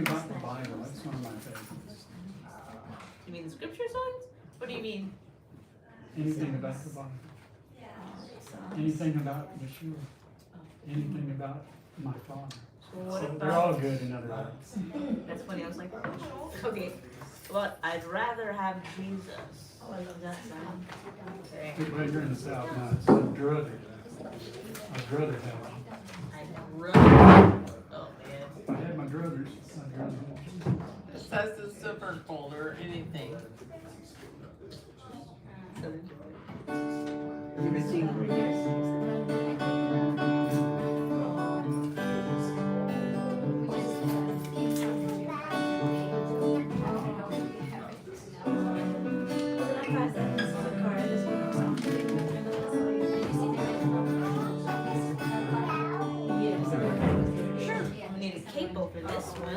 Anything about the Bible, that's one of my favorites. You mean the scripture songs? What do you mean? Anything about the Bible. Anything about Yeshua. Anything about my Father. What So about, they're all good in other words. that's funny, I was like, okay, well, I'd rather have Jesus. Oh, I love that song. Okay. Well, you're in the South now, it's I'd rather. I'd rather have them. I'd rather, oh man. If I had my druthers, I'd rather have It says the super cold or anything. I need a capo for this one.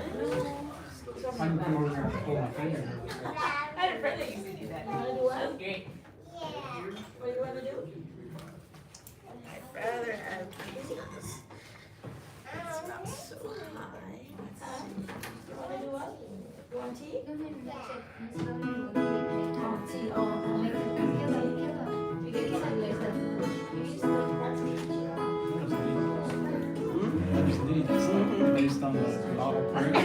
I can come over there and pull my finger. I had a friend that used to do that. That was great. What do you want to do? I'd rather have Jesus. It's not so high. You want to do what? You want tea? I just need something based on the bottle print.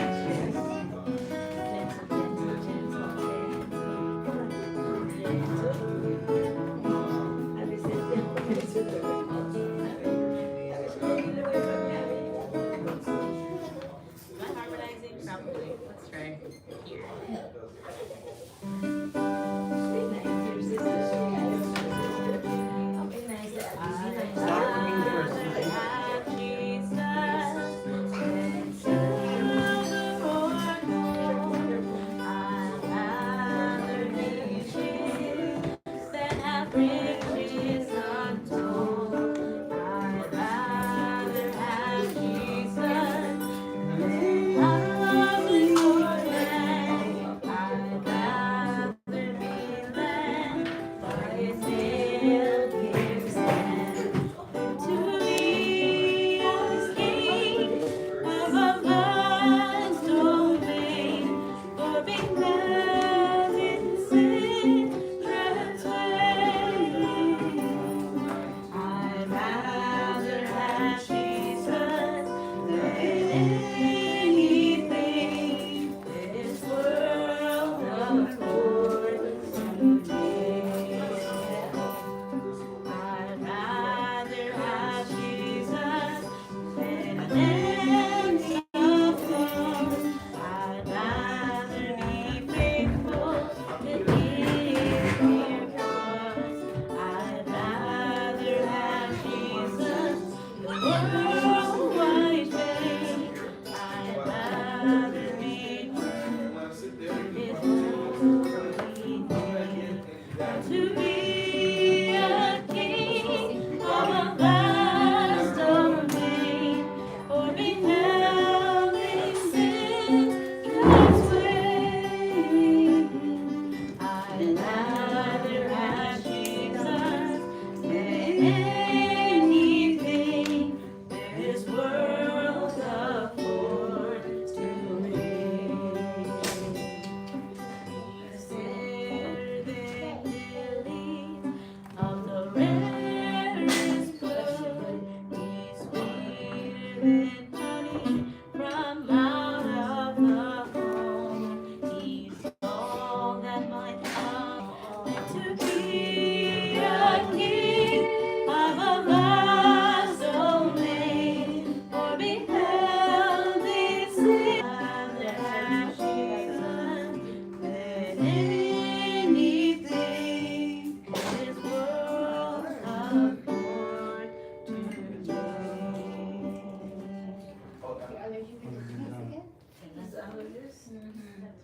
Am I harmonizing? Probably. Let's try here.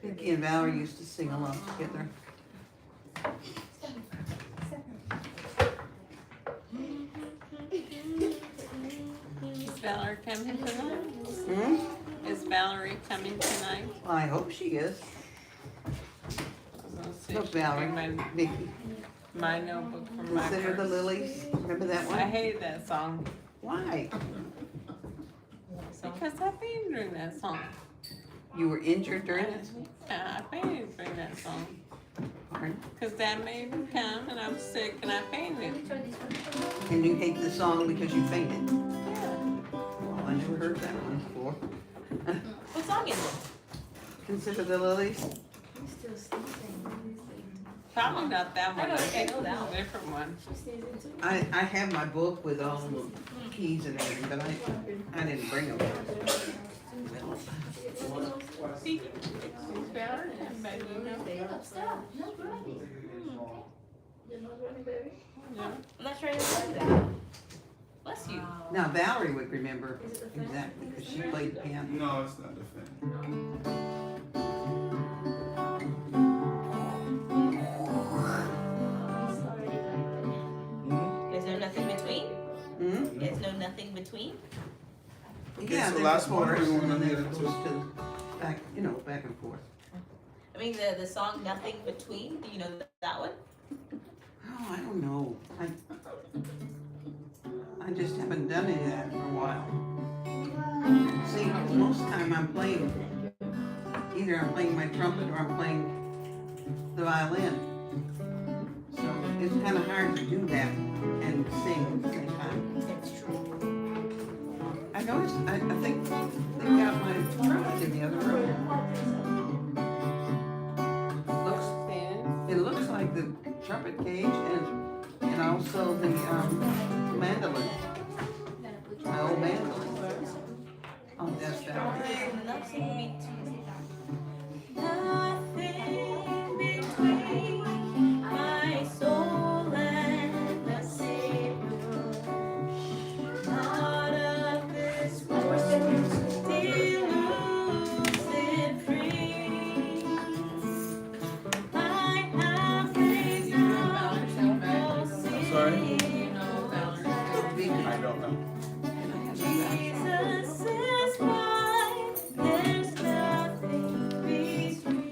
Vicky and Valerie used to sing a lot together. Is Valerie coming tonight? Hmm? Is Valerie coming tonight? I hope she is. Let's see Look, if she Valerie, can find Vicky, my notebook from my Consider the purse. Lilies. Remember that I one? hate that song Why? because I've been doing that song. You were injured during it? Yeah, I painted during that song. Pardon? Cause Dad made me come and I'm sick and I painted. And you hate the song because you fainted? Yeah. Well, I never heard that one before. What song is it? Consider the lilies. Probably not that one. I know that It's one. a different one. I have my book with all the keys and everything, but I didn't bring them. See, it's better than baby, you know? Yeah. I'm not sure I understand that. Bless you. Now Valerie would remember exactly because she played the piano. No, it's not the fan. There's no nothing between? Hmm? There's no nothing between? Yeah, so there's last a one, chorus we and wanna then hear it it goes too. to back, back and forth. I mean, the song Nothing Between, do you know that one? Oh, I don't know. I just haven't done any of that for a while. See, most of the time I'm playing, either I'm playing my trumpet or I'm playing the violin. So it's kind of hard to do that and sing at the same time. That's true. I noticed, I think they got my trumpet in the other room. It looks like the trumpet cage and also the mandolin. My old mandolin. Oh, that's Valerie. Nothing between. Nothing between my soul and the Savior. Not of this world, still lucid free. I have faith now. Sorry? Vicky. I don't know. Jesus is mine, there's nothing between.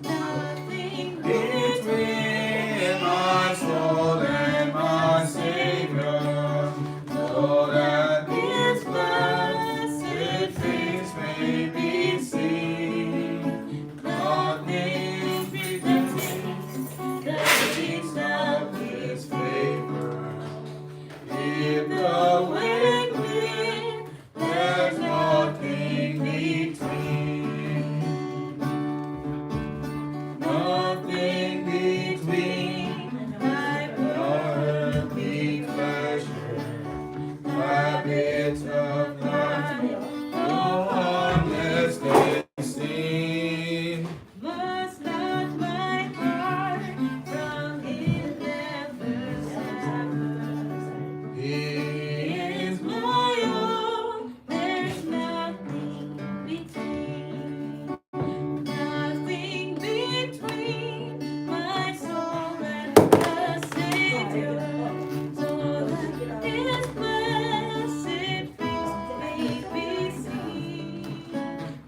Nothing Between my soul and my Savior, so that His blessed face may be seen. Nothing preventing the least of His favor. If the way clear, there's nothing between. Nothing between my earthly pleasure, habits of life, no harmless day seen. must not my heart from His never suffer. He is My own, there's nothing between. Nothing between my soul and the Savior, so that His blessed face may be seen.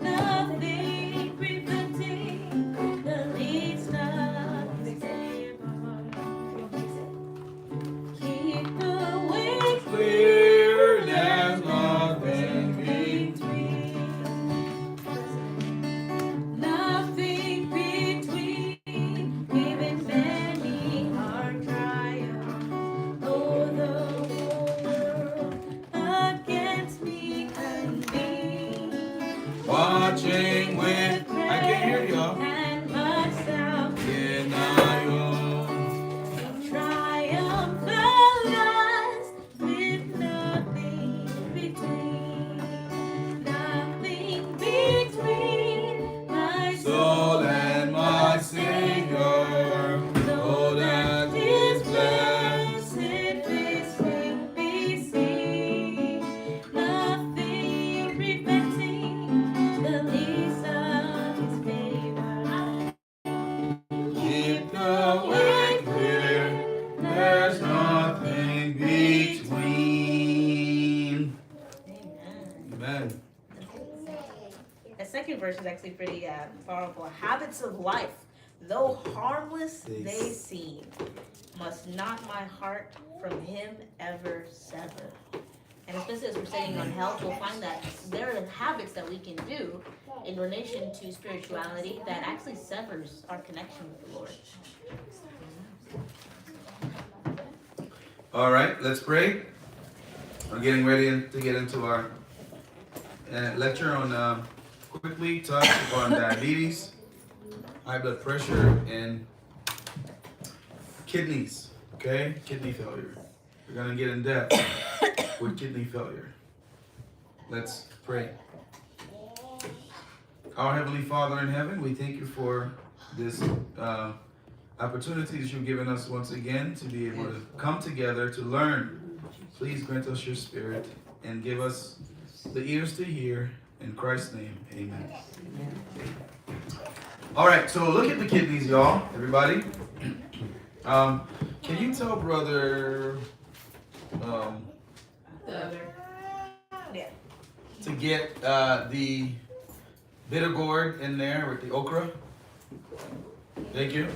Nothing preventing the least of His favor. Keep the way clear, there's nothing between. Nothing between, even many hard trials. Though the whole world against me convene. Watching with, I can't hear y'all. And myself Denial. triumph at last with nothing between. Nothing between my Soul and my Savior, so that His blessed face will be seen. Nothing preventing the least of His favor. keep the way clear, there's nothing between. Amen. The second verse is actually pretty powerful. Habits of life, though harmless they seem, must not my heart from Him ever sever. And especially as we're studying on health, we'll find that there are habits that we can do in relation to spirituality that actually severs our connection with the Lord. All right, let's pray. We're getting ready to get into our lecture on quickly touch upon diabetes, high blood pressure, and kidneys. Okay, kidney failure. We're gonna get in depth with kidney failure. Let's pray. Our Heavenly Father in heaven, we thank you for this opportunities you've given us once again to be able to come together to learn. Please grant us your spirit and give us the ears to hear. In Christ's name, amen. All right, so look at the kidneys, y'all, everybody. Can you tell brother to get the bitter gourd in there with the okra? Thank you.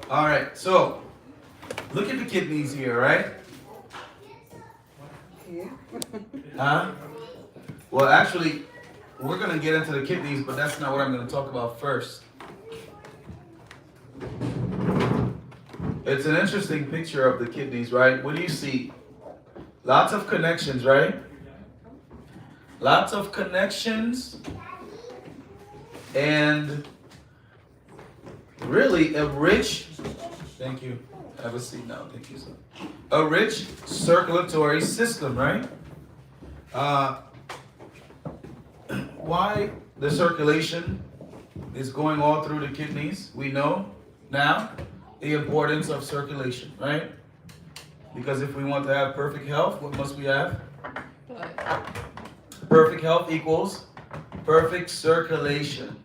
All right, so look at the kidneys here, right? Yeah. Huh? Well, actually, we're going to get into the kidneys, but that's not what I'm going to talk about first. It's an interesting picture of the kidneys, right? What do you see? Lots of connections, right? Lots of connections. And really a rich, thank you. Have a seat now. Thank you, sir. A rich circulatory system, right? Why the circulation is going all through the kidneys, we know now the importance of circulation, right? Because if we want to have perfect health, what must we have? Perfect health equals perfect circulation.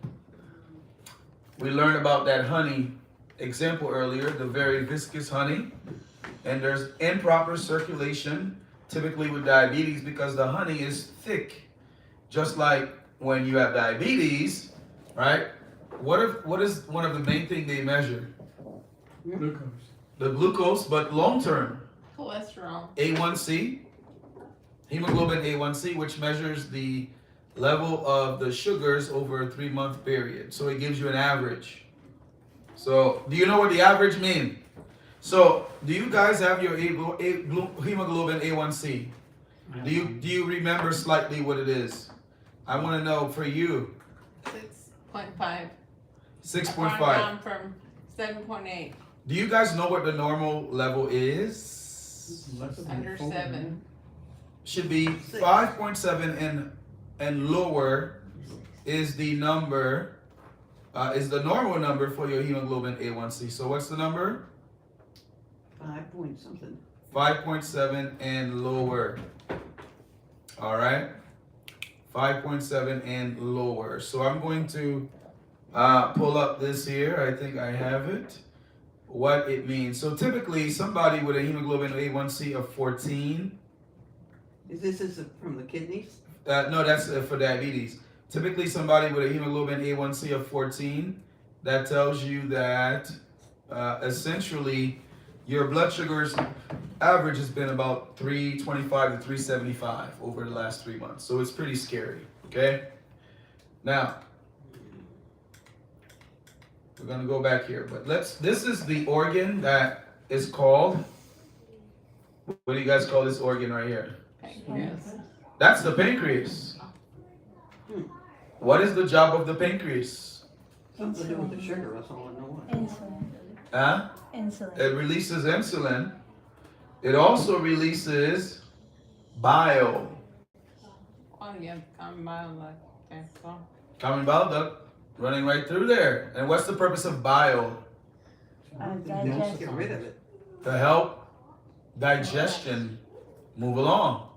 We learned about that honey example earlier, the very viscous honey. And there's improper circulation, typically with diabetes, because the honey is thick. Just like when you have diabetes, right? What is one of the main things they measure? Glucose. The glucose, but long term. Cholesterol. A1C, hemoglobin A1C, which measures the level of the sugars over a 3-month period. So it gives you an average. So do you know what the average means? So do you guys have your hemoglobin A1C? Do you remember slightly what it is? I want to know for you. 6.5. 6.5. Down from 7.8. Do you guys know what the normal level is? Under 7. Should be 5.7 and lower is the number, is the normal number for your hemoglobin A1C. So what's the number? 5 point something. 5.7 and lower. All right. 5.7 and lower. So I'm going to pull up this here. I think I have it. What it means. So typically somebody with a hemoglobin A1C of 14. Is from the kidneys? No, that's for diabetes. Typically somebody with a hemoglobin A1C of 14, that tells you that essentially your blood sugars average has been about 325 to 375 over the last 3 months. So it's pretty scary, okay? Now, we're gonna go back here, but this is the organ that is called, what do you guys call this organ right here? Pancreas. That's the pancreas. What is the job of the pancreas? Something to do with the sugar, that's all I know what. Insulin. Huh? Insulin. It releases insulin. It also releases bile. Oh, yeah, common bile duct. Okay, so. Common bile duct running right through there. And what's the purpose of bile? Just get rid of it. To help digestion move along.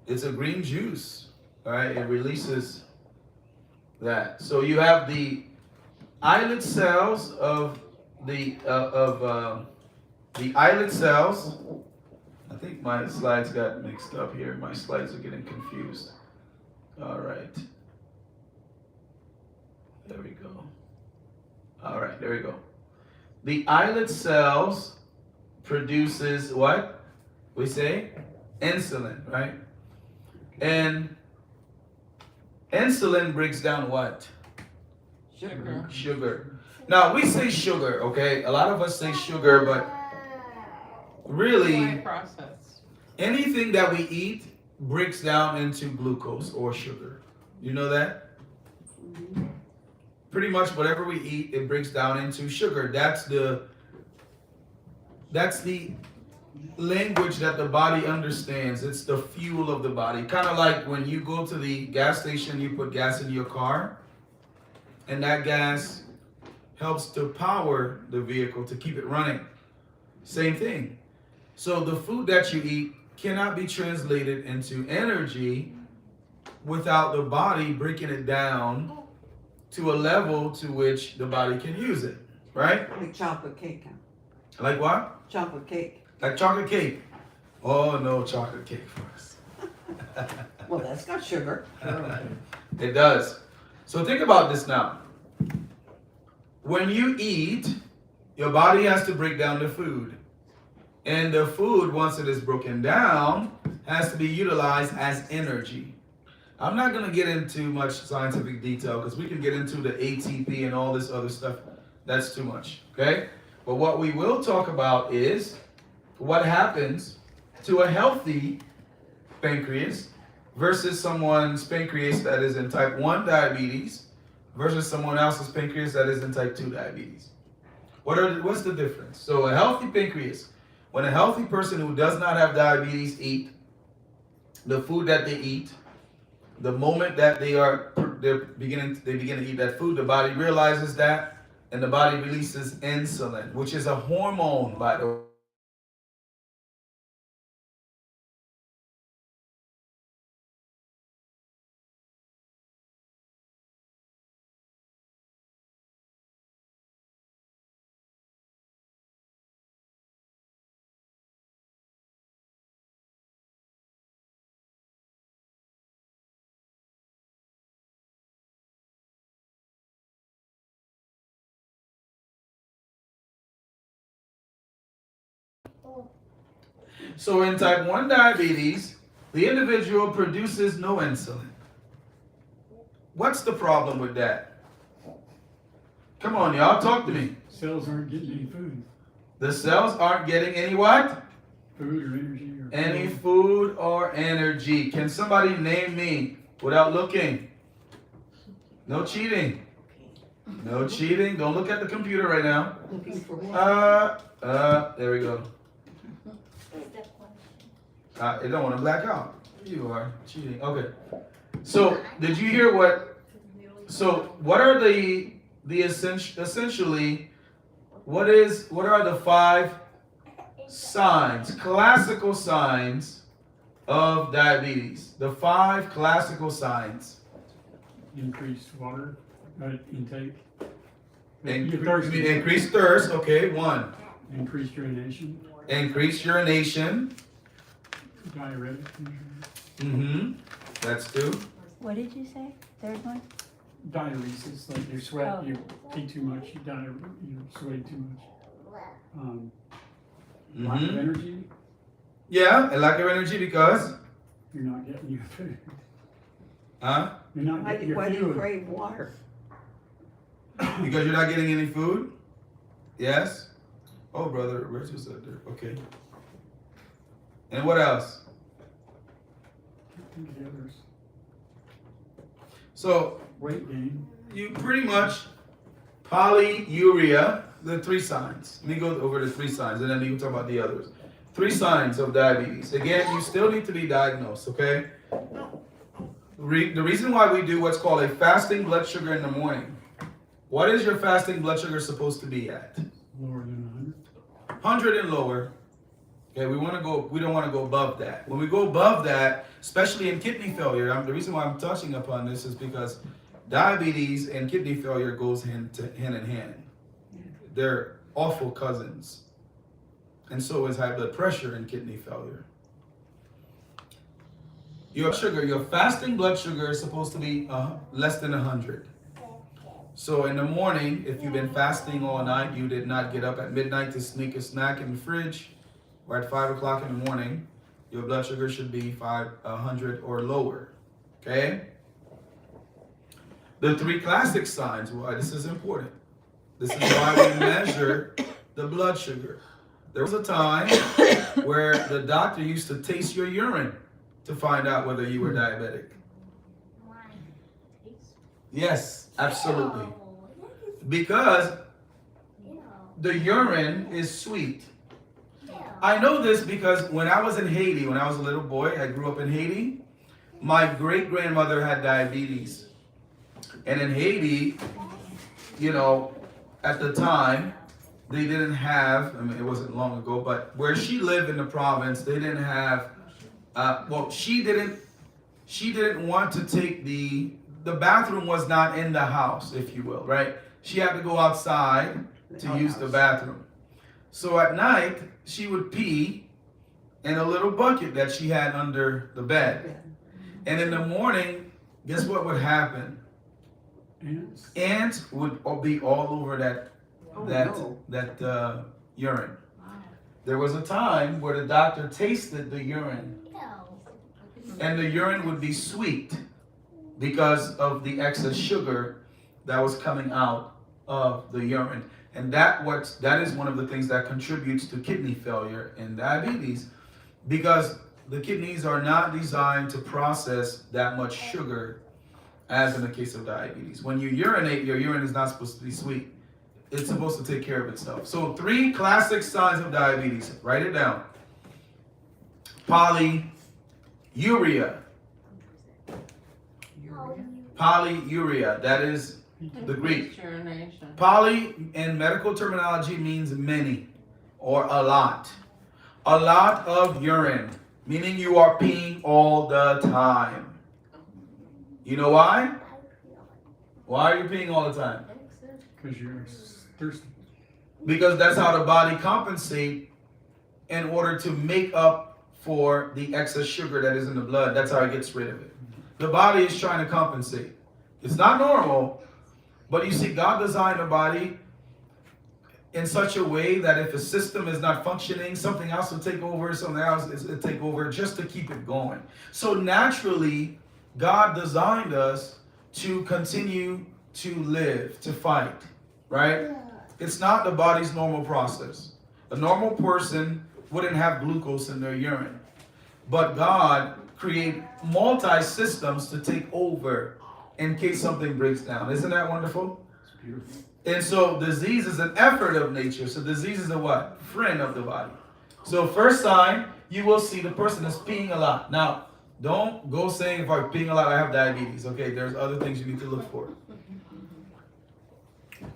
It's a green juice, all right? It releases that. So you have the islet cells of the islet cells. I think my slides got mixed up here. My slides are getting confused. All right. There we go. All right, there we go. The islet cells produces what? We say insulin, right? And Insulin breaks down what? Sugar. Sugar. Now we say sugar, okay? A lot of us say sugar, but really Processed. anything that we eat breaks down into glucose or sugar. You know that? Pretty much whatever we eat, it breaks down into sugar. That's the language that the body understands. It's the fuel of the body. Kind of like when you go to the gas station, you put gas in your car, and that gas helps to power the vehicle to keep it running. Same thing. So the food that you eat cannot be translated into energy without the body breaking it down to a level to which the body can use it, right? Like chocolate cake. Like what? Chocolate cake. Like chocolate cake. Oh, no chocolate cake for us. Well, that's got sugar. It does. So think about this now. When you eat, your body has to break down the food. And the food, once it is broken down, has to be utilized as energy. I'm not going to get into much scientific detail because we can get into the ATP and all this other stuff. That's too much, okay? But what we will talk about is what happens to a healthy pancreas versus someone's pancreas that is in type 1 diabetes versus someone else's pancreas that is in type 2 diabetes. What's the difference? So a healthy pancreas, when a healthy person who does not have diabetes eat the food that they eat, the moment that they begin to eat that food, the body realizes that, and the body releases insulin, which is a hormone, by the way. So in type 1 diabetes, the individual produces no insulin. What's the problem with that? Come on, y'all, talk to me. Cells aren't getting any food. The cells aren't getting any what? Food or energy or Any food or energy. Can somebody name me without looking? No cheating. No cheating. Don't look at the computer right now. Looking for what? There we go. It don't want to black out. You are cheating. Okay. So did you hear what? So what are the essentially? What are the 5 signs, classical signs of diabetes? The 5 classical signs. increased water intake. Increased thirst. Okay, 1. Increased urination. Increased urination. Diuretic. That's 2. What did you say? Third one? Diuresis, like you sweat, Oh. you eat too much, you sweat too much. Lack of energy, Yeah, a lack of energy because? you're not getting your food. Huh? You're not Why getting your do you food. crave water? Because you're not getting any food? Yes? Oh, brother, Rachel's out there. Okay. And what else? The others. So, Weight gain. you pretty much polyuria, the 3 signs. Let me go over the 3 signs and then you can talk about the others. 3 signs of diabetes. Again, you still need to be diagnosed, okay? The reason why we do what's called a fasting blood sugar in the morning. What is your fasting blood sugar supposed to be at? Lower than 100. 100 and lower. Okay, we don't want to go above that. When we go above that, especially in kidney failure, the reason why I'm touching upon this is because diabetes and kidney failure goes hand in hand. They're awful cousins. And so is high blood pressure and kidney failure. Your fasting blood sugar is supposed to be less than 100. So in the morning, if you've been fasting all night, you did not get up at midnight to sneak a snack in the fridge, or at 5 o'clock in the morning, your blood sugar should be 100 or lower. Okay? The three classic signs, why this is important. This is why we measure the blood sugar. There was a time where the doctor used to taste your urine to find out whether you were diabetic. Yes, absolutely. Because the urine is sweet. I know this because when I was in Haiti, when I was a little boy, I grew up in Haiti. My great-grandmother had diabetes. And in Haiti, you know, at the time, they didn't have, I mean, it wasn't long ago, but where she lived in the province, they didn't have, she didn't want to take the bathroom was not in the house, if you will, right? She had to go outside to use the bathroom. So at night, she would pee in a little bucket that she had under the bed. And in the morning, guess what would happen? Ants would be all over that urine. There was a time where the doctor tasted the urine, and the urine would be sweet because of the excess sugar that was coming out of the urine. And that is one of the things that contributes to kidney failure and diabetes, because the kidneys are not designed to process that much sugar as in the case of diabetes. When you urinate, your urine is not supposed to be sweet. It's supposed to take care of itself. So 3 classic signs of diabetes. Write it down. Polyuria. Polyuria. That is the Greek. Poly in medical terminology means many or a lot. A lot of urine, meaning you are peeing all the time. You know why? Why are you peeing all the time? Because you're thirsty. Because that's how the body compensates in order to make up for the excess sugar that is in the blood. That's how it gets rid of it. The body is trying to compensate. It's not normal, but you see, God designed the body in such a way that if a system is not functioning, something else will take over, something else will take over just to keep it going. So naturally, God designed us to continue to live, to fight, right? It's not the body's normal process. A normal person wouldn't have glucose in their urine. But God created multi-systems to take over in case something breaks down. Isn't that wonderful? It's beautiful. And so disease is an effort of nature. So disease is a what? Friend of the body. So first sign, you will see the person is peeing a lot. Now, don't go saying if I'm peeing a lot, I have diabetes. Okay, there's other things you need to look for.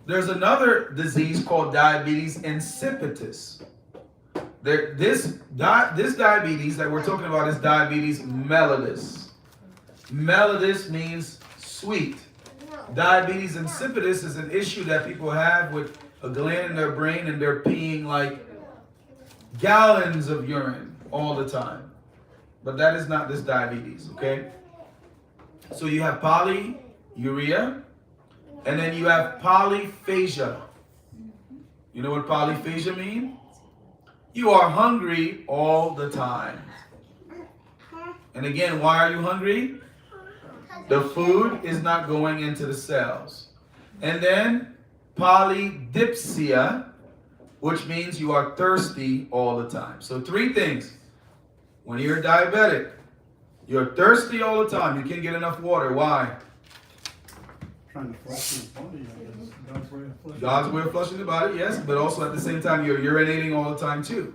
There's another disease called diabetes insipidus. This diabetes that we're talking about is diabetes mellitus. Mellitus means sweet. Diabetes insipidus is an issue that people have with a gland in their brain, and they're peeing like gallons of urine all the time. But that is not this diabetes, okay? So you have polyuria, and then you have polyphagia. You know what polyphagia means? You are hungry all the time. And again, why are you hungry? The food is not going into the cells. And then polydipsia, which means you are thirsty all the time. So 3 things. When you're diabetic, you're thirsty all the time. You can't get enough water. Why? Trying to flush your body, I guess. God's way of flushing. God's way of flushing the body, yes, but also at the same time, you're urinating all the time too.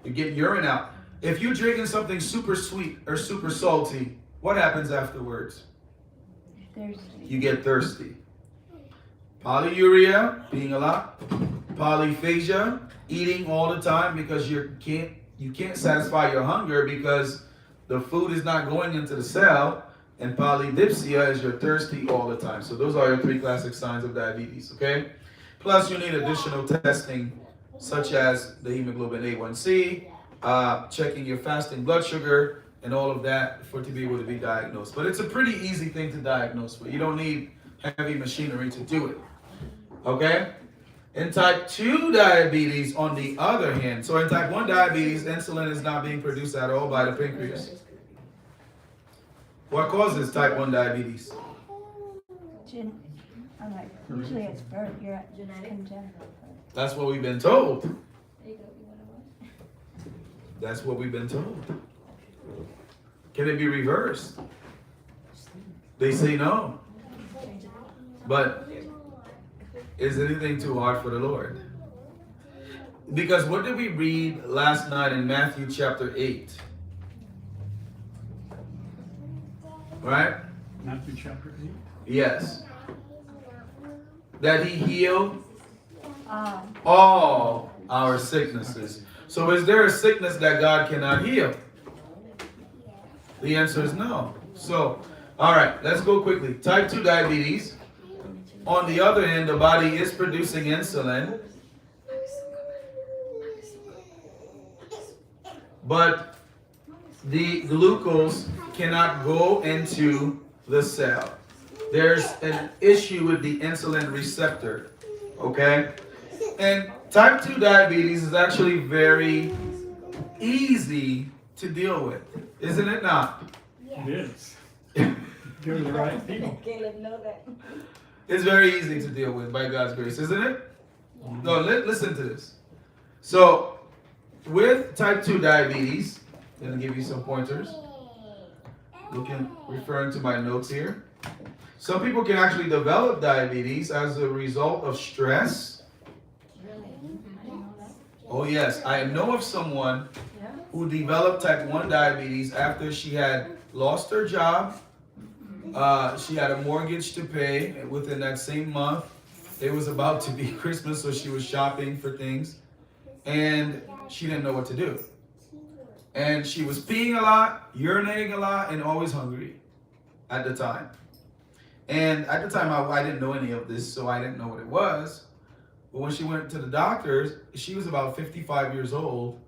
You get urine out. If you're drinking something super sweet or super salty, what happens afterwards? Thirsty. You get thirsty. Polyuria, peeing a lot. Polyphagia, eating all the time because you can't satisfy your hunger because the food is not going into the cell. And polydipsia is you're thirsty all the time. So those are your 3 classic signs of diabetes, okay? Plus you need additional testing such as the hemoglobin A1C, checking your fasting blood sugar, and all of that for it to be able to be diagnosed. But it's a pretty easy thing to diagnose with. You don't need heavy machinery to do it, okay? In type 2 diabetes, on the other hand, so in type 1 diabetes, insulin is not being produced at all by the pancreas. What causes type 1 diabetes? I'm like, usually it's birth, you're at Genetic? congenital. That's what we've been told. There you go. You want to watch? That's what we've been told. Can it be reversed? They say no. But is anything too hard for the Lord? Because what did we read last night in Matthew chapter 8? Right? Matthew chapter 8. Yes. That he healed Um, all our sicknesses. So is there a sickness that God cannot heal? The answer is no. So, all right, let's go quickly. Type 2 diabetes. On the other hand, the body is producing insulin, but the glucose cannot go into the cell. There's an issue with the insulin receptor, okay? And type 2 diabetes is actually very easy to deal with, isn't it not? It is. Go to the right people. Caleb know that. It's very easy to deal with by God's grace, isn't it? No, listen to this. So, with type 2 diabetes, I'm going to give you some pointers. Referring to my notes here. Some people can actually develop diabetes as a result of stress. Really? I didn't know that. Oh yes, I know of someone who developed type 1 diabetes after she had lost her job. She had a mortgage to pay within that same month. It was about to be Christmas, so she was shopping for things. And she didn't know what to do. And she was peeing a lot, urinating a lot, and always hungry at the time. And at the time, I didn't know any of this, so I didn't know what it was. But when she went to the doctors, she was about 55 years old.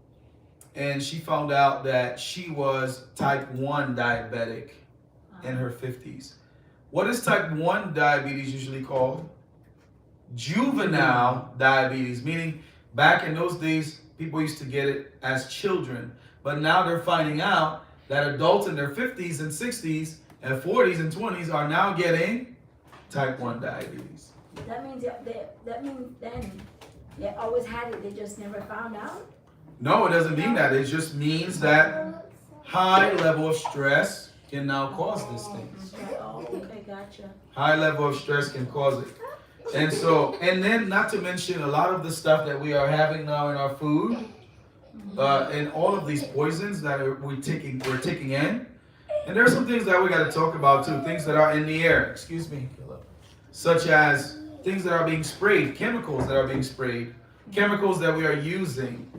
And she found out that she was type 1 diabetic in her 50s. What is type 1 diabetes usually called? Juvenile diabetes, meaning back in those days, people used to get it as children. But now they're finding out that adults in their 50s and 60s and 40s and 20s are now getting type 1 diabetes. That means then they always had it. They just never found out. No, it doesn't mean that. It just means that high level of stress can now cause these things. Oh, okay, gotcha. High level of stress can cause it. And so, and then not to mention a lot of the stuff that we are having now in our food, and all of these poisons that we're taking in. And there are some things that we got to talk about too, things that are in the air, excuse me, such as things that are being sprayed, chemicals that are being sprayed, chemicals that we are using.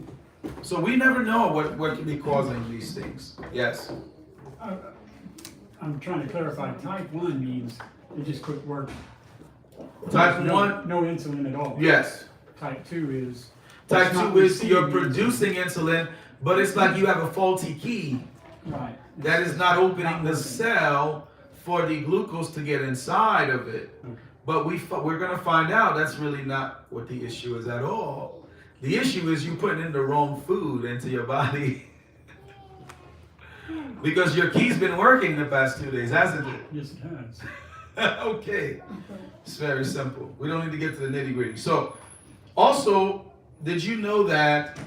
So we never know what can be causing these things. Yes. I'm trying to clarify. Type 1 means they just quit working. Type No- 1, No insulin at all. yes. Type 2 is. Type it's not 2 is you're receiving producing insulin, but it's like you have a faulty key Right. that is not opening the working. cell for the glucose to get inside of it. Okay. But we're going to find out that's really not what the issue is at all. The issue is you putting in the wrong food into your body. Because your key's been working the past 2 days, hasn't it? Yes, it has. Okay. It's very simple. We don't need to get to the nitty gritty. So, also, did you know that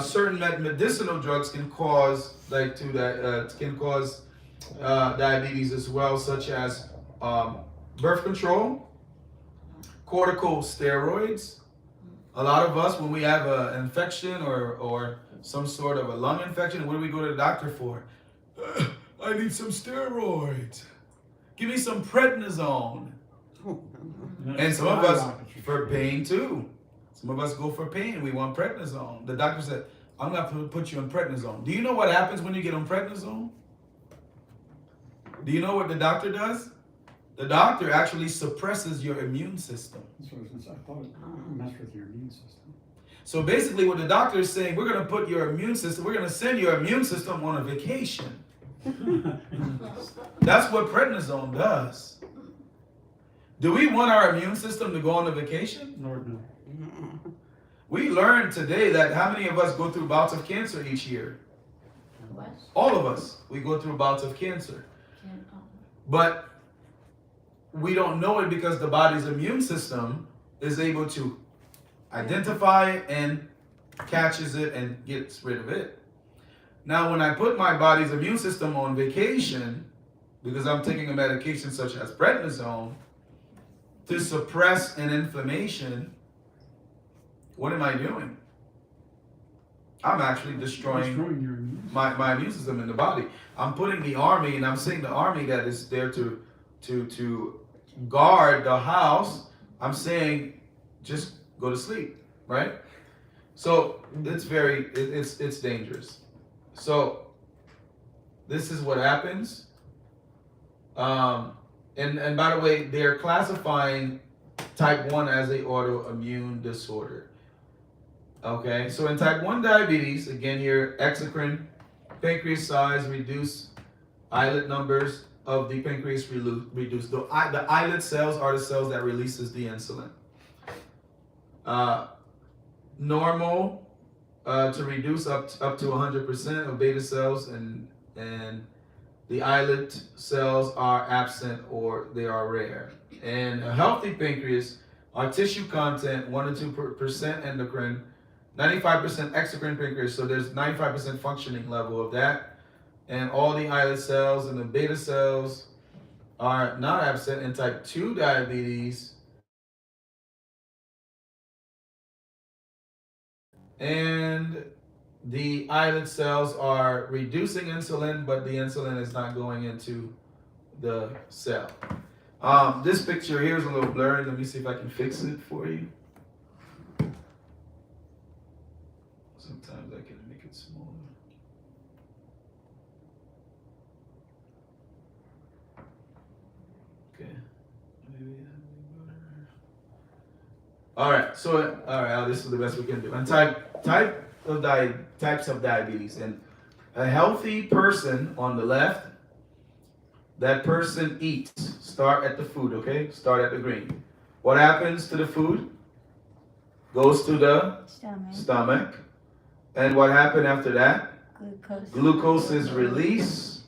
certain medicinal drugs can cause diabetes as well, such as birth control, corticosteroids. A lot of us, when we have an infection or some sort of a lung infection, what do we go to the doctor for? I need some steroids. Give me some prednisone. And some of us for pain too. Some of us go for pain. We want prednisone. The doctor said, I'm going to put you on prednisone. Do you know what happens when you get on prednisone? Do you know what the doctor does? The doctor actually suppresses your immune system. That's what I was gonna say. I thought it messed with your immune system. So basically what the doctor is saying, we're going to put your immune system, we're going to send your immune system on a vacation. That's what prednisone does. Do we want our immune system to go on a vacation? Lord, no. We learned today that how many of us go through bouts of cancer each year? What? All of us. We go through bouts of cancer. Can't, But we don't know it because the body's immune system is able to identify it and catches it and gets rid of it. Now, when I put my body's immune system on vacation, because I'm taking a medication such as prednisone to suppress an inflammation, what am I doing? I'm actually destroying your immune system. my immune system in the body. I'm putting the army, and I'm saying the army that is there to guard the house. I'm saying just go to sleep, right? So it's dangerous. So this is what happens. And by the way, they're classifying type 1 as a autoimmune disorder. Okay, so in type 1 diabetes, again, your exocrine pancreas size reduce, islet numbers of the pancreas reduce. The islet cells are the cells that releases the insulin. Normal to reduce up to 100% of beta cells, and the islet cells are absent or they are rare. And a healthy pancreas, our tissue content 1 to 2% endocrine, 95% exocrine pancreas, so there's 95% functioning level of that. And all the islet cells and the beta cells are not absent in type 2 diabetes. And the islet cells are reducing insulin, but the insulin is not going into the cell. This picture here is a little blurry. Let me see if I can fix it for you. Sometimes I can make it smaller. Okay. Maybe better. All right. So, this is the best we can do. And types of diabetes. And a healthy person on the left, that person eats. Start at the food, okay? Start at the green. What happens to the food? Goes to the stomach. And what happened after that? Glucose is released,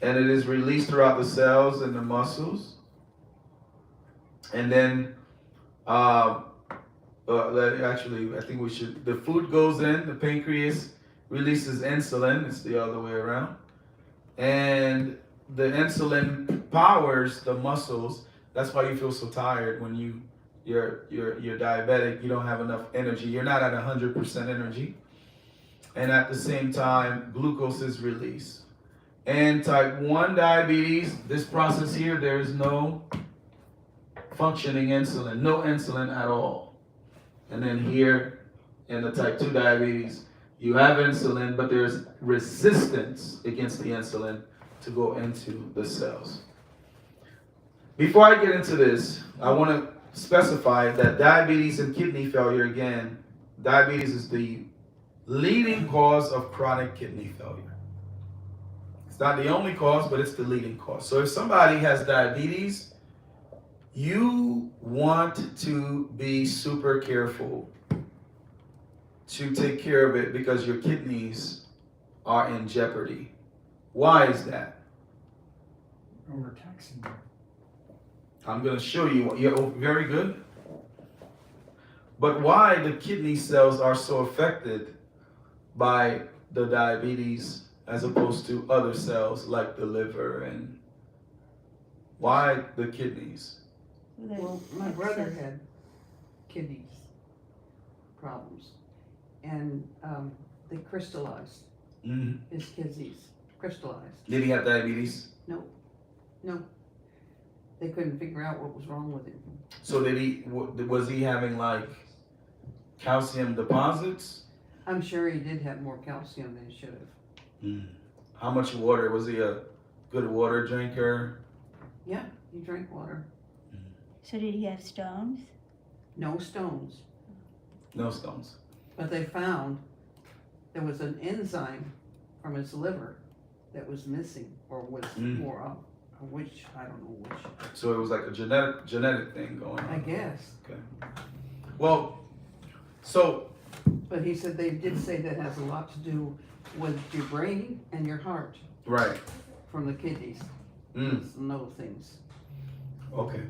and it is released throughout the cells and the muscles. And then, actually, I think we should, the food goes in, the pancreas releases insulin, it's the other way around. And the insulin powers the muscles. That's why you feel so tired when you're diabetic, you don't have enough energy. You're not at 100% energy. And at the same time, glucose is released. And type 1 diabetes, this process here, there is no functioning insulin, no insulin at all. And then here, in the type 2 diabetes, you have insulin, but there's resistance against the insulin to go into the cells. Before I get into this, I want to specify that diabetes and kidney failure, again, diabetes is the leading cause of chronic kidney failure. It's not the only cause, but it's the leading cause. So if somebody has diabetes, you want to be super careful to take care of it because your kidneys are in jeopardy. Why is that? Overtaxing them. I'm going to show you. Yeah, very good. But why the kidney cells are so affected by the diabetes as opposed to other cells like the liver, and why the kidneys? Well, my brother had kidney problems, and they crystallized. His kidneys crystallized. Did he have diabetes? No. They couldn't figure out what was wrong with him. So was he having like calcium deposits? I'm sure he did have more calcium than he should have. How much water? Was he a good water drinker? Yeah, he drank water. So did he have stones? No stones. No stones. But they found there was an enzyme from his liver that was missing, or was more up. Which, I don't know which. So it was like a genetic thing going on. I guess. Okay. Well, so. But he said they did say that has a lot to do with your brain and your heart. Right. From the kidneys. And other things. Okay.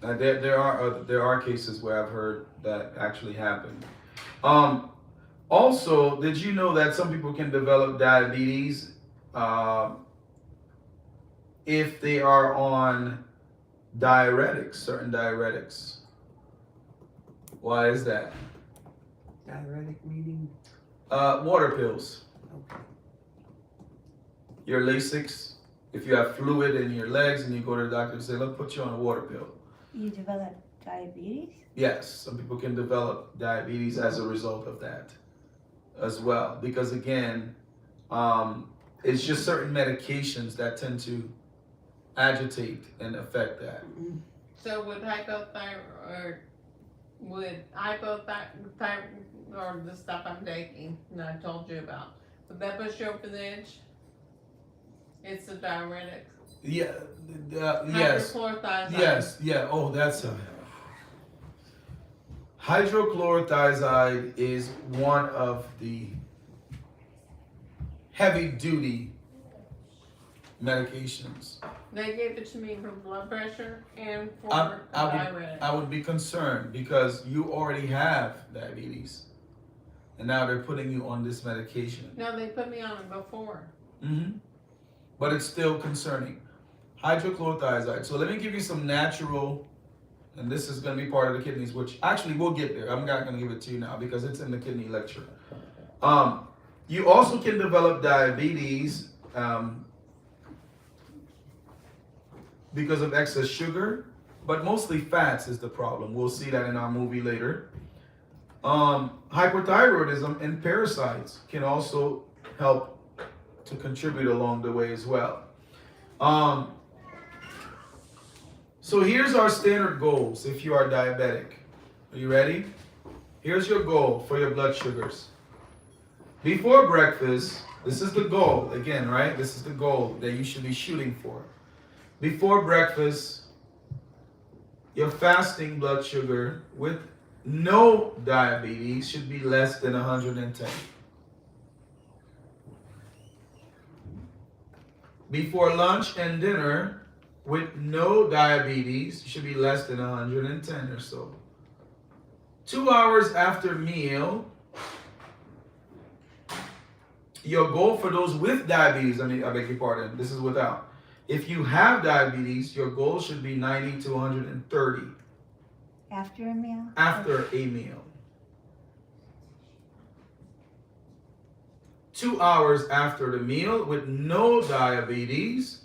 There are cases where I've heard that actually happen. Also, did you know that some people can develop diabetes if they are on diuretics, certain diuretics? Why is that? Diuretic meeting. Water pills. Okay. Your Lasix, if you have fluid in your legs and you go to the doctor and say, let's put you on a water pill. You develop diabetes? Yes, some people can develop diabetes as a result of that as well. Because again, it's just certain medications that tend to agitate and affect that. So would hypothyroid, or the stuff I'm taking, and I told you about, would that push you over the edge? It's a diuretic. Yeah, yes. Hydrochlorothiazide. Yes, yeah. Oh, that's a. Hydrochlorothiazide is one of the heavy duty medications. They gave it to me for blood pressure and for I would be concerned because you already have diabetes and now they're putting you on this medication. No, they put me on it before. Mm-hmm. But it's still concerning. Hydrochlorothiazide. So let me give you some natural, and this is going to be part of the kidneys, which actually we'll get there. I'm not going to give it to you now because it's in the kidney lecture. You also can develop diabetes because of excess sugar, but mostly fats is the problem. We'll see that in our movie later. Hyperthyroidism and parasites can also help to contribute along the way as well. So here's our standard goals if you are diabetic. Are you ready? Here's your goal for your blood sugars. Before breakfast, this is the goal, again, right? This is the goal that you should be shooting for. Before breakfast, your fasting blood sugar with no diabetes should be less than 110. Before lunch and dinner, with no diabetes, should be less than 110 or so. 2 hours after meal, your goal for those with diabetes, I beg your pardon, this is without. If you have diabetes, your goal should be 90 to 130. After a meal? After a meal. 2 hours after the meal with no diabetes.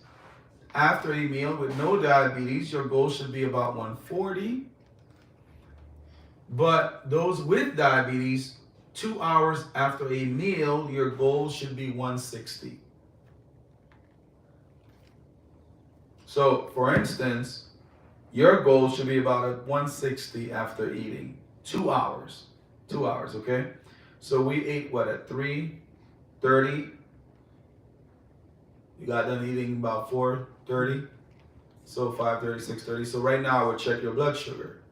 After a meal with no diabetes, your goal should be about 140. But those with diabetes, 2 hours after a meal, your goal should be 160. So, for instance, your goal should be about a 160 after eating. 2 hours. 2 hours, okay? So we ate what, at 3:30? You got done eating about 4:30? So 5:30, 6:30. So right now I would check your blood sugar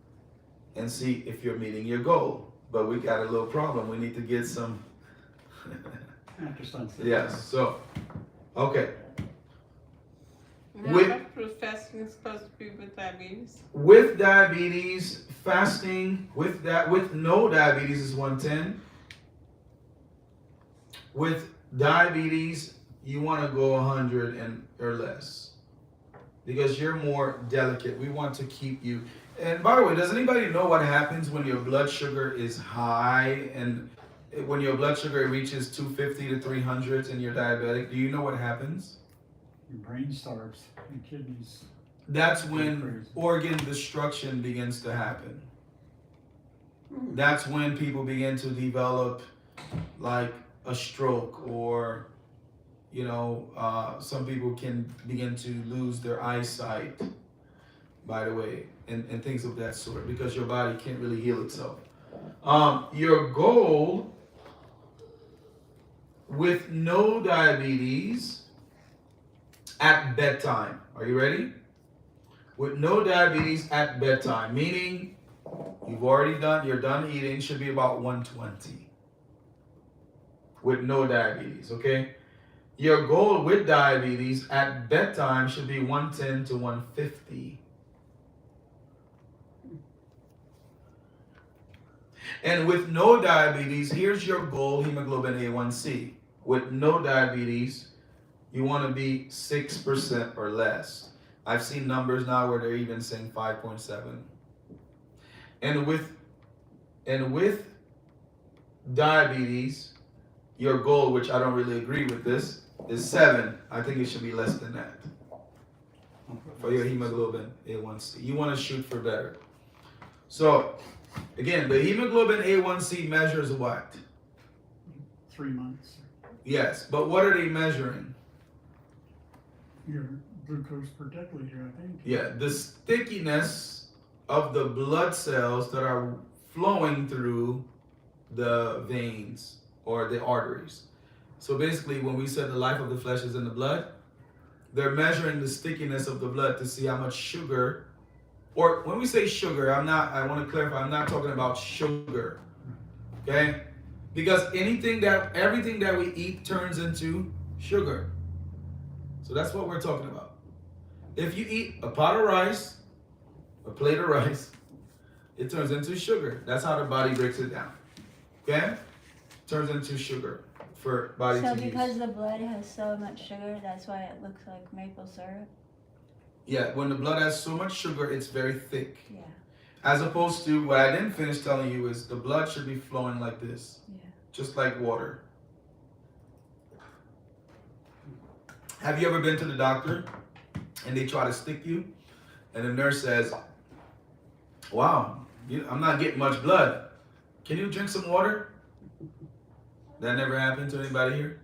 and see if you're meeting your goal. But we got a little problem. We need to get some. After sunset. Yes, so, okay. How With- much was fasting supposed to be with diabetes? With diabetes, fasting, with no diabetes is 110. With diabetes, you want to go 100 or less because you're more delicate. We want to keep you. And by the way, does anybody know what happens when your blood sugar is high and when your blood sugar reaches 250 to 300 and you're diabetic? Do you know what happens? Your brain starves, your kidneys. That's when organ destruction begins to happen. That's when people begin to develop like a stroke or, some people can begin to lose their eyesight, by the way, and things of that sort because your body can't really heal itself. Your goal with no diabetes at bedtime. Are you ready? With no diabetes at bedtime, meaning you're done eating, should be about 120. With no diabetes, okay? Your goal with diabetes at bedtime should be 110 to 150. And with no diabetes, here's your goal, hemoglobin A1C. With no diabetes, you want to be 6% or less. I've seen numbers now where they're even saying 5.7. And with diabetes, your goal, which I don't really agree with this, is 7. I think it should be less than that for your hemoglobin A1C. You want to shoot for better. So, again, the hemoglobin A1C measures what? 3 months. Yes, but what are they measuring? Your glucose per deciliter, I think. Yeah, the stickiness of the blood cells that are flowing through the veins or the arteries. So basically, when we said the life of the flesh is in the blood, they're measuring the stickiness of the blood to see how much sugar, or when we say sugar, I want to clarify, I'm not talking about sugar, okay? Because everything that we eat turns into sugar. So that's what we're talking about. If you eat a pot of rice, a plate of rice, it turns into sugar. That's how the body breaks it down, okay? Turns into sugar for body to So use. because the blood has so much sugar, that's why it looks like maple syrup? Yeah, when the blood has so much sugar, it's very thick. Yeah. As opposed to, what I didn't finish telling you is the blood should be flowing like this. Yeah. Just like water. Have you ever been to the doctor and they try to stick you and the nurse says, wow, I'm not getting much blood. Can you drink some water? That never happened to anybody here?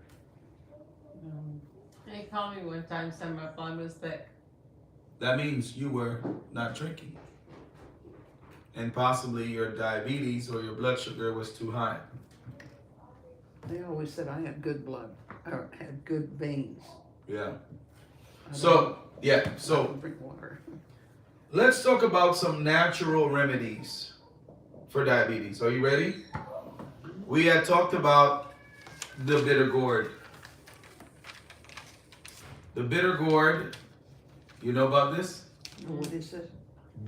They called me one time, said my blood was thick. That means you were not drinking. And possibly your diabetes or your blood sugar was too high. They always said I had good blood, or had good veins. Yeah. I So don't drink water. let's talk about some natural remedies for diabetes. Are you ready? We had talked about the bitter gourd. The bitter gourd, you know about this? What is it?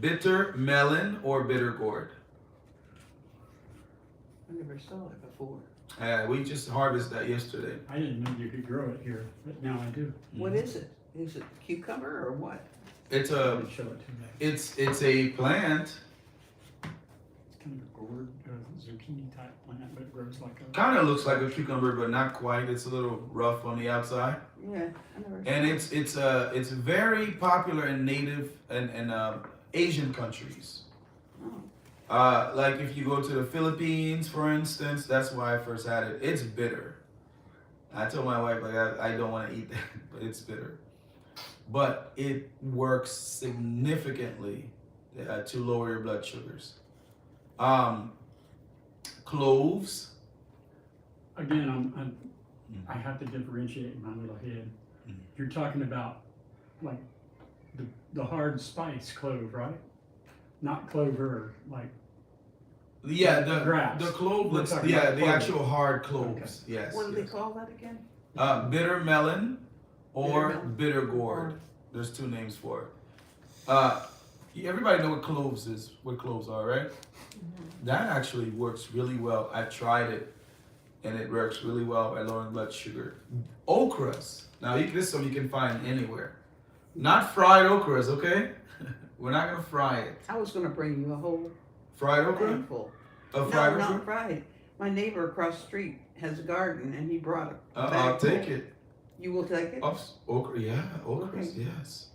Bitter melon or bitter gourd. I never saw it before. We just harvested that yesterday. I didn't know you could grow it here, but now I do. What is it? Is it cucumber or what? It's I a would show it to me. it's a plant. It's kind of a gourd, zucchini type plant, but it grows like a. Kind of looks like a cucumber, but not quite. It's a little rough on the outside. Yeah, I never. And it's very popular in native and Asian countries. Like if you go to the Philippines, for instance, that's why I first had it. It's bitter. I told my wife like I don't want to eat that, but it's bitter. But it works significantly to lower your blood sugars. Cloves. Again, I have to differentiate in my little head. You're talking about like the hard spice clove, right? Not clover, like. Yeah, Grass. the clove We're looks, talking yeah, about the cloves. actual hard cloves. Yes. What do they yes. call that again? Bitter melon or Bitter melon. bitter gourd. There's two names for it. Everybody know what cloves is, what cloves are, right? That actually works really well. I tried it, and it works really well at lowering blood sugar. Okras. Now, this is something you can find anywhere. Not fried okras, okay? We're not gonna fry it. I was gonna bring you a whole Fried okra? handful. A fried No, okra? not fried. My neighbor across the street has a garden and he brought a I'll bag take full. it. You will take it? Okra, yeah, okras, Okay. yes.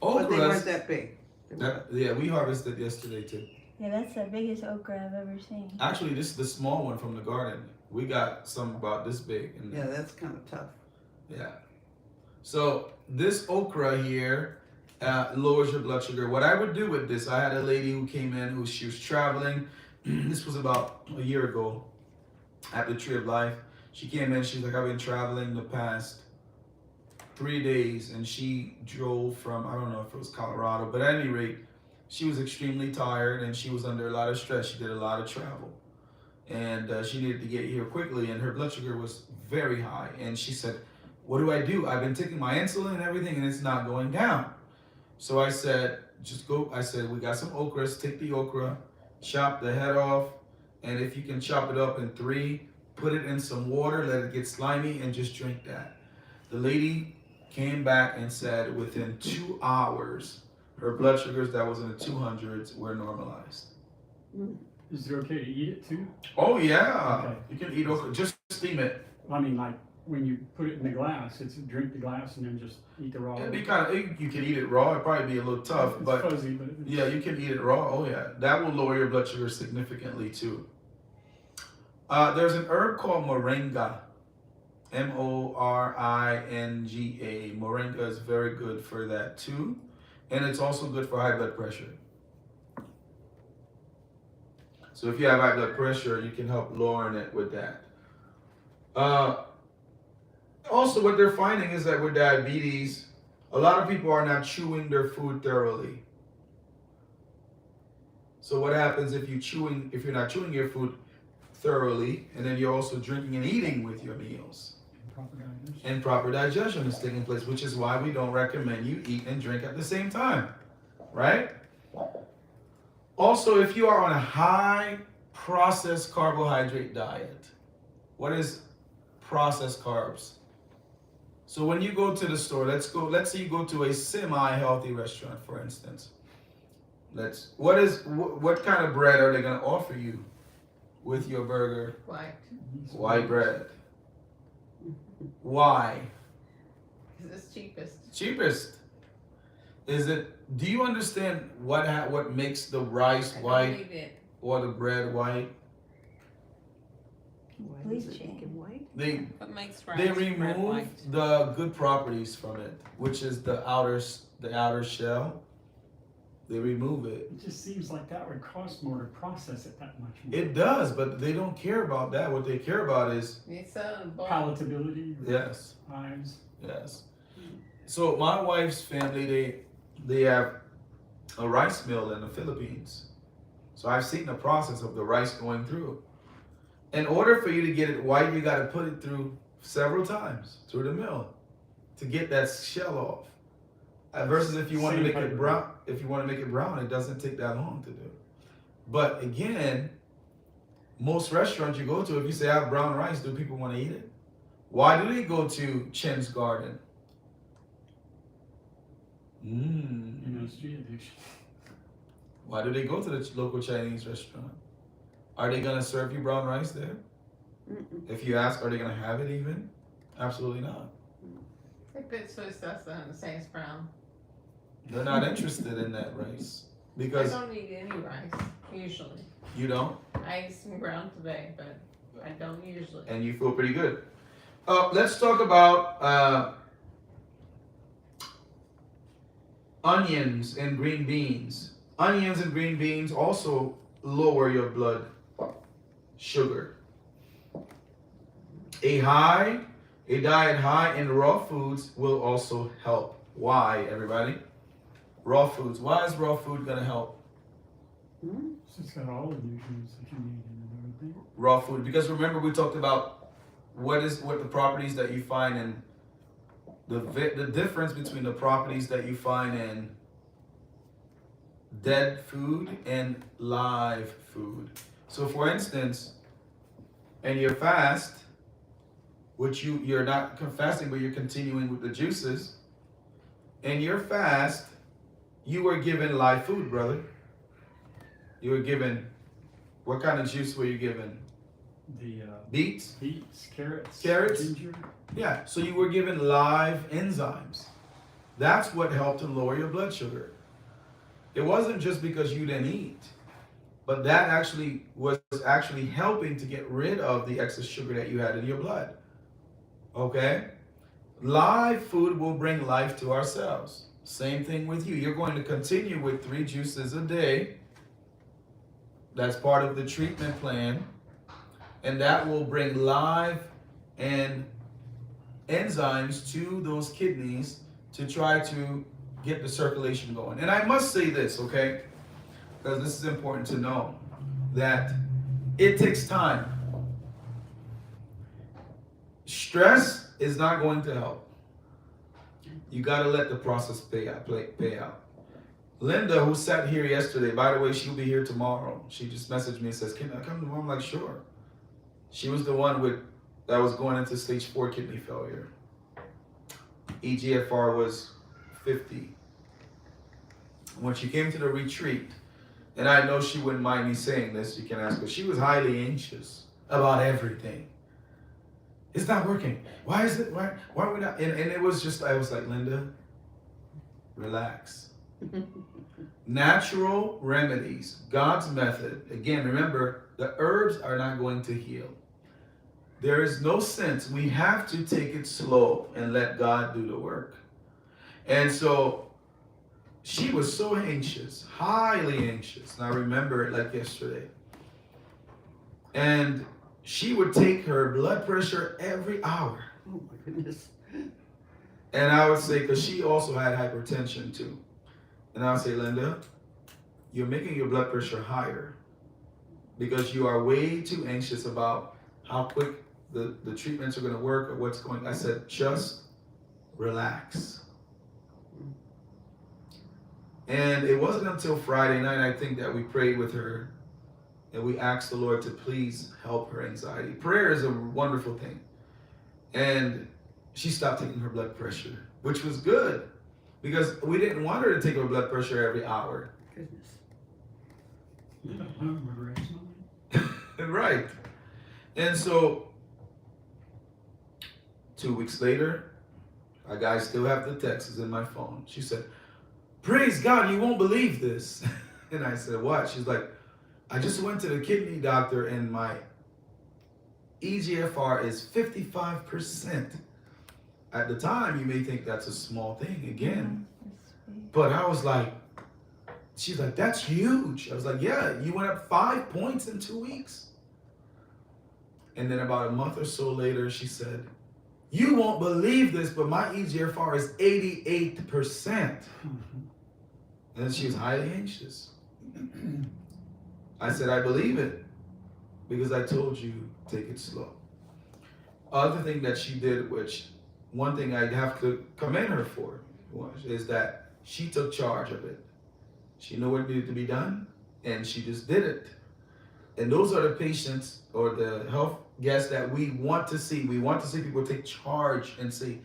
But they weren't Okras. that big. They were- Yeah, we harvested yesterday too. Yeah, that's the biggest okra I've ever seen. Actually, this is the small one from the garden. We got some about this big. And Yeah, that's kind of tough. yeah. So this okra here lowers your blood sugar. What I would do with this, I had a lady who came in she was traveling. This was about a year ago at the Tree of Life. She came in, she's like, I've been traveling the past 3 days, and she drove from, I don't know if it was Colorado, but at any rate, she was extremely tired and she was under a lot of stress. She did a lot of travel. And she needed to get here quickly, and her blood sugar was very high. And she said, what do I do? I've been taking my insulin and everything, and it's not going down. So I said, just go. I said, we got some okras. Take the okra, chop the head off, And if you can chop it up in 3, put it in some water, let it get slimy, and just drink that. The lady came back and said within 2 hours, her blood sugars that was in the 200s were normalized. Is it okay to eat it too? Oh yeah, Okay. you can eat okra. Just steam it. I mean, like when you put it in the glass, it's drink the glass and then just eat the raw. It'd be kind of, you can eat it raw. It'd probably be a little tough, It's but fuzzy, but it's, yeah, you can eat it raw. Oh yeah, that will lower your blood sugar significantly too. There's an herb called moringa, Moringa. Moringa is very good for that too, and it's also good for high blood pressure. So if you have high blood pressure, you can help lowering it with that. Also, what they're finding is that with diabetes, a lot of people are not chewing their food thoroughly. So what happens if you're not chewing your food thoroughly, and then you're also drinking and eating with your meals? And proper digestion is taking place, which is why we don't recommend you eat and drink at the same time, right? Also, if you are on a high processed carbohydrate diet, what is processed carbs? So when you go to the store, let's say you go to a semi-healthy restaurant, for instance. What kind of bread are they going to offer you with your burger? White bread. Why? Because it's cheapest. Cheapest. Do you understand what makes the rice white or the bread white? What makes rice They bread remove white? the good properties from it, which is the outer shell. They remove it. it just seems like that would cost more to process it that much more. It does, but they don't care about that. What they care about is It's a bulk. Palatability, yes. eyes. Yes. So my wife's family, they have a rice mill in the Philippines. So I've seen the process of the rice going through. In order for you to get it white, you got to put it through several times through the mill to get that shell off. Versus if you want to make it brown, it doesn't take that long to do. But again, most restaurants you go to, if you say I have brown rice, do people want to eat it? Why do they go to Chen's Garden? MSG addiction. Why do they go to the local Chinese restaurant? Are they gonna serve you brown rice there? If you ask, are they gonna have it even? Absolutely not. They put soy sauce on the same as brown. They're not interested in that rice I because don't eat any rice, usually. you don't, I ate some brown today, but I don't usually. and you feel pretty good. Let's talk about onions and green beans. Onions and green beans also lower your blood sugar. A diet high in raw foods will also help. Why, everybody? Raw foods. Why is raw food gonna help? It's got all of the nutrients that you need in it, everything. Raw food, because remember we talked about what the properties that you find in the difference between the properties that you find in dead food and live food. So for instance, in your fast, which you're not fasting, but you're continuing with the juices, in your fast, you were given live food, brother. You were given, what kind of juice were you given? The Beets? beets, carrots, Carrots? ginger. Yeah, so you were given live enzymes. That's what helped to lower your blood sugar. It wasn't just because you didn't eat, but that actually was helping to get rid of the excess sugar that you had in your blood. Okay? Live food will bring life to our cells. Same thing with you. You're going to continue with 3 juices a day. That's part of the treatment plan. And that will bring live and enzymes to those kidneys to try to get the circulation going. And I must say this, okay? Because this is important to know, that it takes time. Stress is not going to help. You got to let the process pay out. Linda, who sat here yesterday, by the way, she'll be here tomorrow. She just messaged me and says, "Can I come tomorrow?" I'm like, "Sure." She was the one that was going into stage 4 kidney failure. EGFR was 50. When she came to the retreat, and I know she wouldn't mind me saying this, you can ask her, she was highly anxious about everything. It's not working. Why is it? Why are we not? And it was just, I was like, Linda, relax. Natural remedies, God's method. Again, remember, the herbs are not going to heal. There is no sense. We have to take it slow and let God do the work. And so she was so anxious, highly anxious. And I remember it like yesterday. And she would take her blood pressure every hour. Oh my goodness. And I would say, because she also had hypertension too. And I would say, Linda, you're making your blood pressure higher because you are way too anxious about how quick the treatments are going to work or what's going. I said, just relax. And it wasn't until Friday night, I think, that we prayed with her and we asked the Lord to please help her anxiety. Prayer is a wonderful thing. And she stopped taking her blood pressure, which was good because we didn't want her to take her blood pressure every hour. Goodness. You don't know my race, Right. And so 2 weeks later, I still have the texts in my phone. She said, "Praise God, you won't believe this." And I said, "What?" She's like, "I just went to the kidney doctor and my EGFR is 55%. At the time, you may think that's a small thing again. But I was like, she's like, "That's huge." I was like, "Yeah, you went up 5 points in 2 weeks." And then about a month or so later, she said, "You won't believe this, but my EGFR is 88%. And she was highly anxious. I said, "I believe it because I told you, take it slow." Other thing that she did, which one thing I'd have to commend her for, is that she took charge of it. She knew what needed to be done, and she just did it. And those are the patients or the health guests that we want to see. We want to see people take charge and say,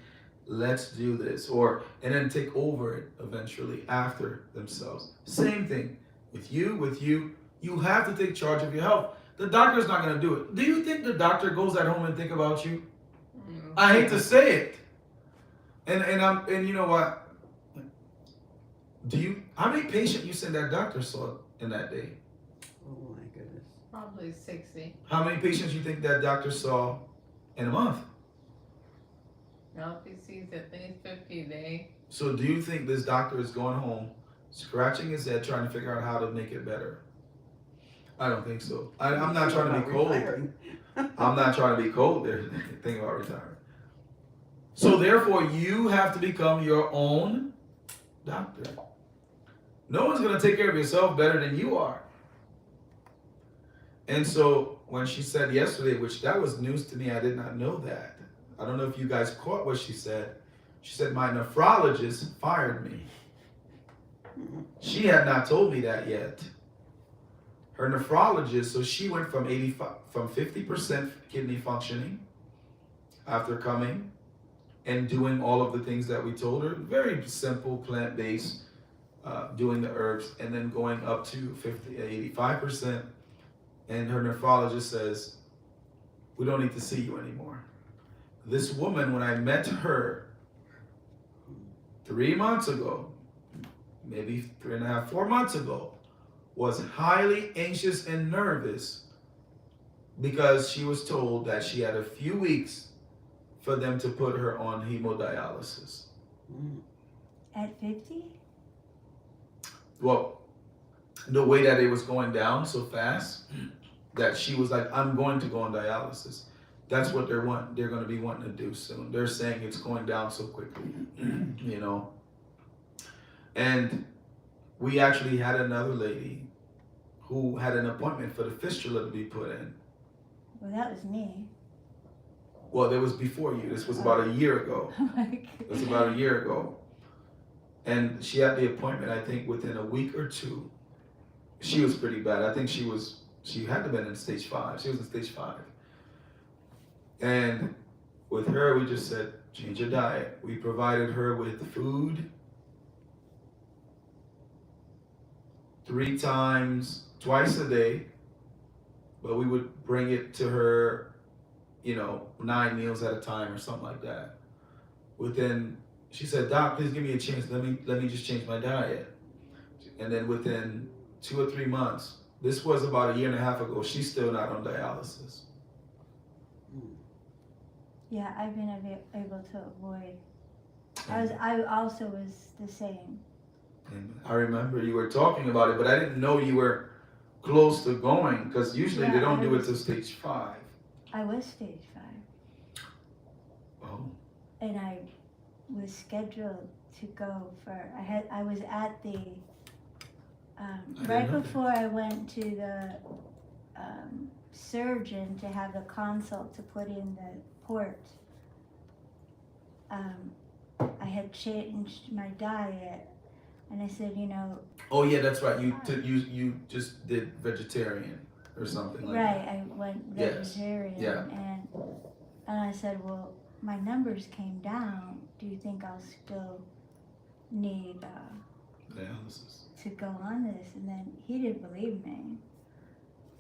"Let's do this," and then take over it eventually after themselves. Same thing with you. You have to take charge of your health. The doctor's not going to do it. Do you think the doctor goes at home and think about you? I hate to say it. And you know what? How many patients you said that doctor saw in that day? Oh my goodness. Probably 60. How many patients you think that doctor saw in a month? Now if he sees at least 50 a day. So do you think this doctor is going home, scratching his head, trying to figure out how to make it better? I don't think so. I'm not trying to be cold. I'm not trying to be cold there. Think about retiring. So therefore, you have to become your own doctor. No one's going to take care of yourself better than you are. And so when she said yesterday, which that was news to me, I did not know that. I don't know if you guys caught what she said. She said, "My nephrologist fired me." She had not told me that yet. Her nephrologist, so she went from 50% kidney functioning after coming and doing all of the things that we told her, very simple plant-based, doing the herbs, and then going up to 85%. And her nephrologist says, "We don't need to see you anymore." This woman, when I met her 3 months ago, maybe 3.5, 4 months ago, was highly anxious and nervous because she was told that she had a few weeks for them to put her on hemodialysis. At 50? Well, the way that it was going down so fast that she was like, "I'm going to go on dialysis." That's what they're going to be wanting to do soon. They're saying it's going down so quickly, you know. And we actually had another lady who had an appointment for the fistula to be put in. Well, that was me. Well, that was before you. This was about a year ago. Like, It was about a year ago. And she had the appointment, I think, within a week or two. She was pretty bad. I think she had to have been in stage 5. She was in stage 5. And with her, we just said, change your diet. We provided her with food 3 times, twice a day, but we would bring it to her, 9 meals at a time or something like that. She said, Doc, please give me a chance. Let me just change my diet. And then within 2 or 3 months, this was about 1.5 years ago, she's still not on dialysis. Yeah, I've been able to avoid. I also was the same. And I remember you were talking about it, but I didn't know you were close to going, because usually they don't do it till stage 5. I was stage 5. Oh. And I was scheduled to go I was at the, right before I went to the surgeon to have the consult to put in the port. I had changed my diet, and I said, Oh yeah, that's right. You just did vegetarian or something like that. right, I went vegetarian, Yeah. and I said, well, my numbers came down. Do you think I'll still need Dialysis. to go on this? And then he didn't believe me.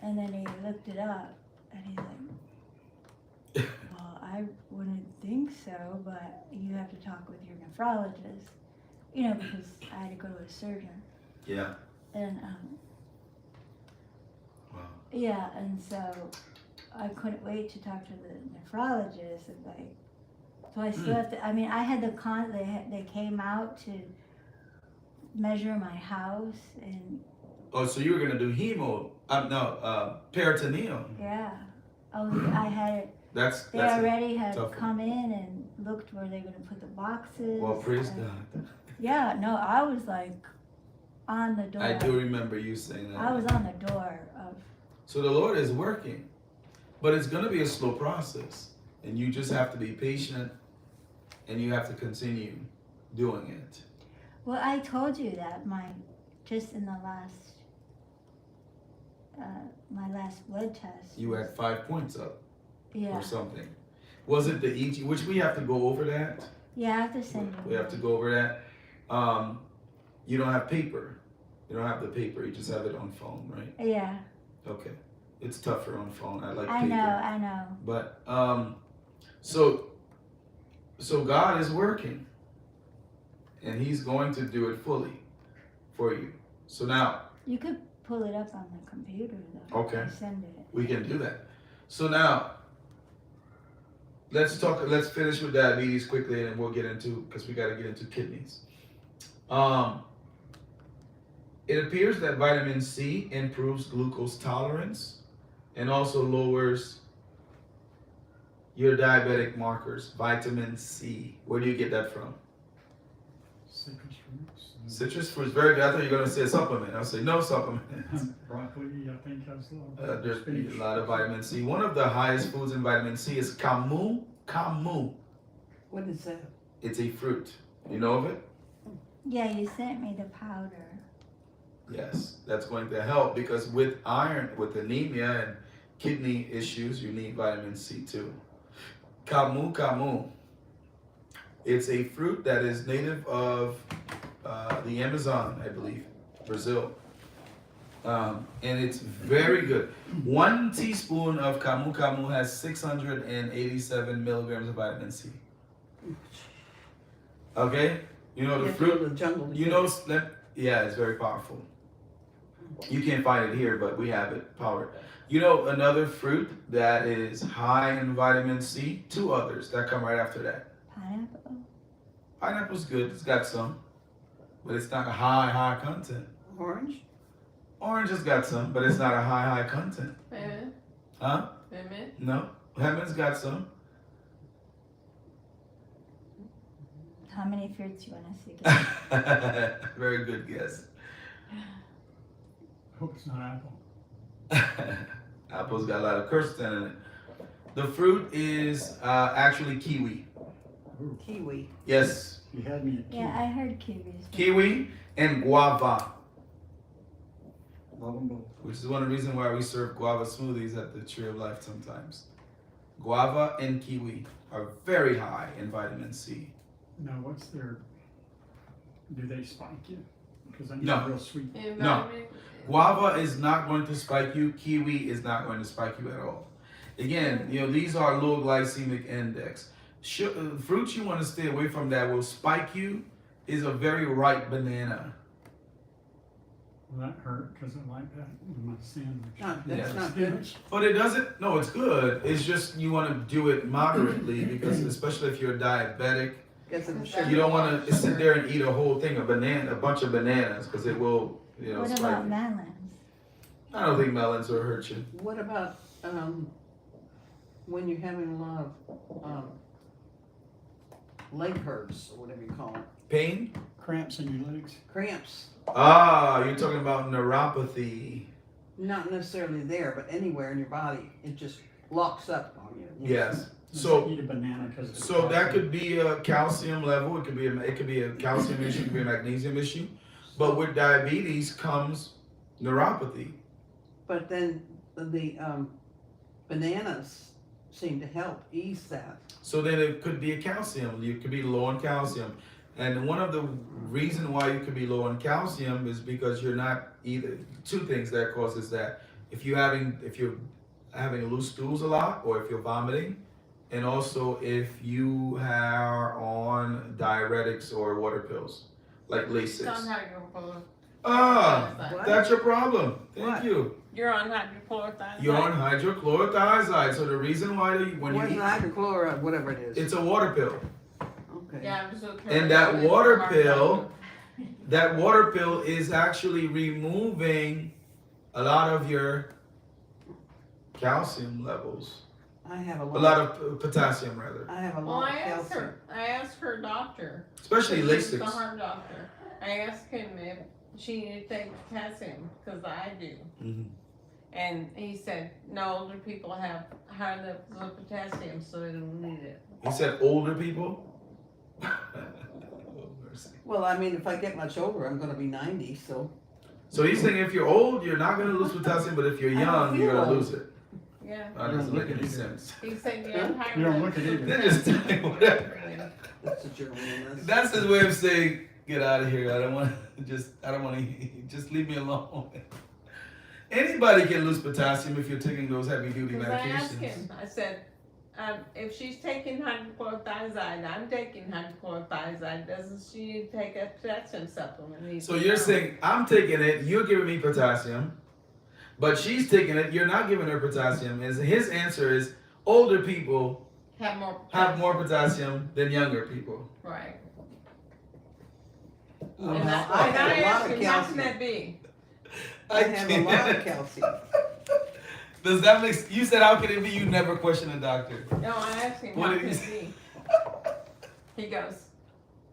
And then he looked it up, and he's like, well, I wouldn't think so, but you have to talk with your nephrologist, because I had to go to a surgeon. Yeah. And, Wow. yeah, and so I couldn't wait to talk to the nephrologist, and so I still have to, I had they came out to measure my house, and Oh, so you were gonna do peritoneal. yeah, I had it. That's They already had tough one. come in and looked where they're gonna put the boxes. Well, praise and- God. Yeah, no, I was like on the door. I do remember you saying that. I was on the door of. So the Lord is working, but it's gonna be a slow process, and you just have to be patient, and you have to continue doing it. Well, I told you that just in the last, my last blood test. You had 5 points up Yeah. or something. Was it the EG, which we have to go over that? Yeah, I have to send you. We have to go over that. You don't have paper. You don't have the paper. You just have it on phone, right? Yeah, Okay. It's tougher on phone. I like I paper. know. But so God is working, and He's going to do it fully for you. So now You could pull it up on the computer though. Okay. And send it. we can do that. So now let's finish with diabetes quickly, and then we'll get into, because we got to get into kidneys. It appears that vitamin C improves glucose tolerance and also lowers your diabetic markers. Vitamin C. Where do you get that from? Citrus fruits. Citrus fruits, very good. I thought you were going to say a supplement. I'll say no supplement. Broccoli, I think, has a lot. There's a lot of vitamin C. One of the highest foods in vitamin C is camu. Camu. What is that? It's a fruit. You know of it? Yeah, you sent me the powder. Yes, that's going to help, because with iron, with anemia and kidney issues, you need vitamin C too. Camu. It's a fruit that is native of the Amazon, I believe, Brazil. And it's very good. 1 teaspoon of camu has 687 milligrams of vitamin C. Okay? You know the fruit? The jungle. Yeah, it's very powerful. You can't find it here, but we have it powered. You know another fruit that is high in vitamin C? 2 others that come right after that. Pineapple. Pineapple's good, it's got some, but it's not a high content. Orange? Orange has got some, but it's not a high content. Lemon. Huh? Lemon. No. Lemon's got some. How many fruits you want us to get? Very good guess. I hope it's not apple. Apple's got a lot of quercetin in it. The fruit is actually kiwi. Ooh, Kiwi. Yes, You had me at Yeah, I heard kiwis. but- Kiwi and guava, Love them both. which is one of the reasons why we serve guava smoothies at the Tree of Life sometimes. Guava and kiwi are very high in vitamin C. Now, what's their, do they spike you? Because I No. know real sweet. Environment. Guava is not going to spike you. Kiwi is not going to spike you at all. Again, these are low glycemic index. Fruits you want to stay away from that will spike you is a very ripe banana. Well, that hurt because I like that in my sandwich. No, that's Yeah. not good. But it doesn't, no, it's good. It's just you want to do it moderately because especially if you're diabetic, Gets some sugar. you don't want to sit there and eat a whole thing of a bunch of bananas because it will, What spike about you. melons? I don't think melons will hurt you. What about, when you're having a lot of, leg hurts, or whatever you call it, Pain? Cramps in your legs. cramps? Ah, you're talking about neuropathy. Not necessarily there, but anywhere in your body, it just locks up on you. Yes. Just So eat a banana because. So that could be a calcium level. It could be a calcium issue. It could be a magnesium issue. But with diabetes comes neuropathy. But then the bananas seem to help ease that. So then it could be a calcium. You could be low on calcium. And one of the reason why you could be low on calcium is because you're not either. Two things that causes that. If you're having loose stools a lot, or if you're vomiting, and also if you are on diuretics or water pills, like Lasix. Don't have your full- Ah, What? that's your problem. Thank What? you. You're on hydrochlorothiazide. You're on hydrochlorothiazide. So the reason why when What's you eat, hydrochloride, whatever it is. it's a water pill. Okay. Yeah, I'm so And that water pill is actually removing a lot of your calcium levels, I have a lot of potassium rather, I have a Well, lot I of asked calcium. her doctor. especially He's the Lasix. heart doctor. I asked him if she needed to take potassium, because I do. Mhm. And he said, no, older people have high levels of potassium, so they don't need it. He said older people. Oh, mercy. Well, I mean, if I get much older, I'm gonna be 90, so. So he's saying if you're old, you're not going to lose potassium, but if you're I don't young, you're feel going to old. lose it. Yeah. That doesn't make any sense. He said, yeah, high You don't levels look it of either. Then just tell me whatever. That's what you're doing. That's his way of saying, get out of here. I don't want to, just leave me alone. Anybody can lose potassium if you're taking those heavy duty Because I asked medications. him, I said, if she's taking hydrochlorothiazide, I'm taking hydrochlorothiazide, doesn't she need to take a potassium supplement? He So said, you're "No." saying, I'm taking it, you're giving me potassium, but she's taking it, you're not giving her potassium. And his answer is, older people Have more have more potassium than younger people. Right. Well, And I I have a lot asked of him, how can calcium. that be? I have a lot of calcium. Does that make you said how can it be you never question a doctor? No, I asked him, What how did can he it be? He goes,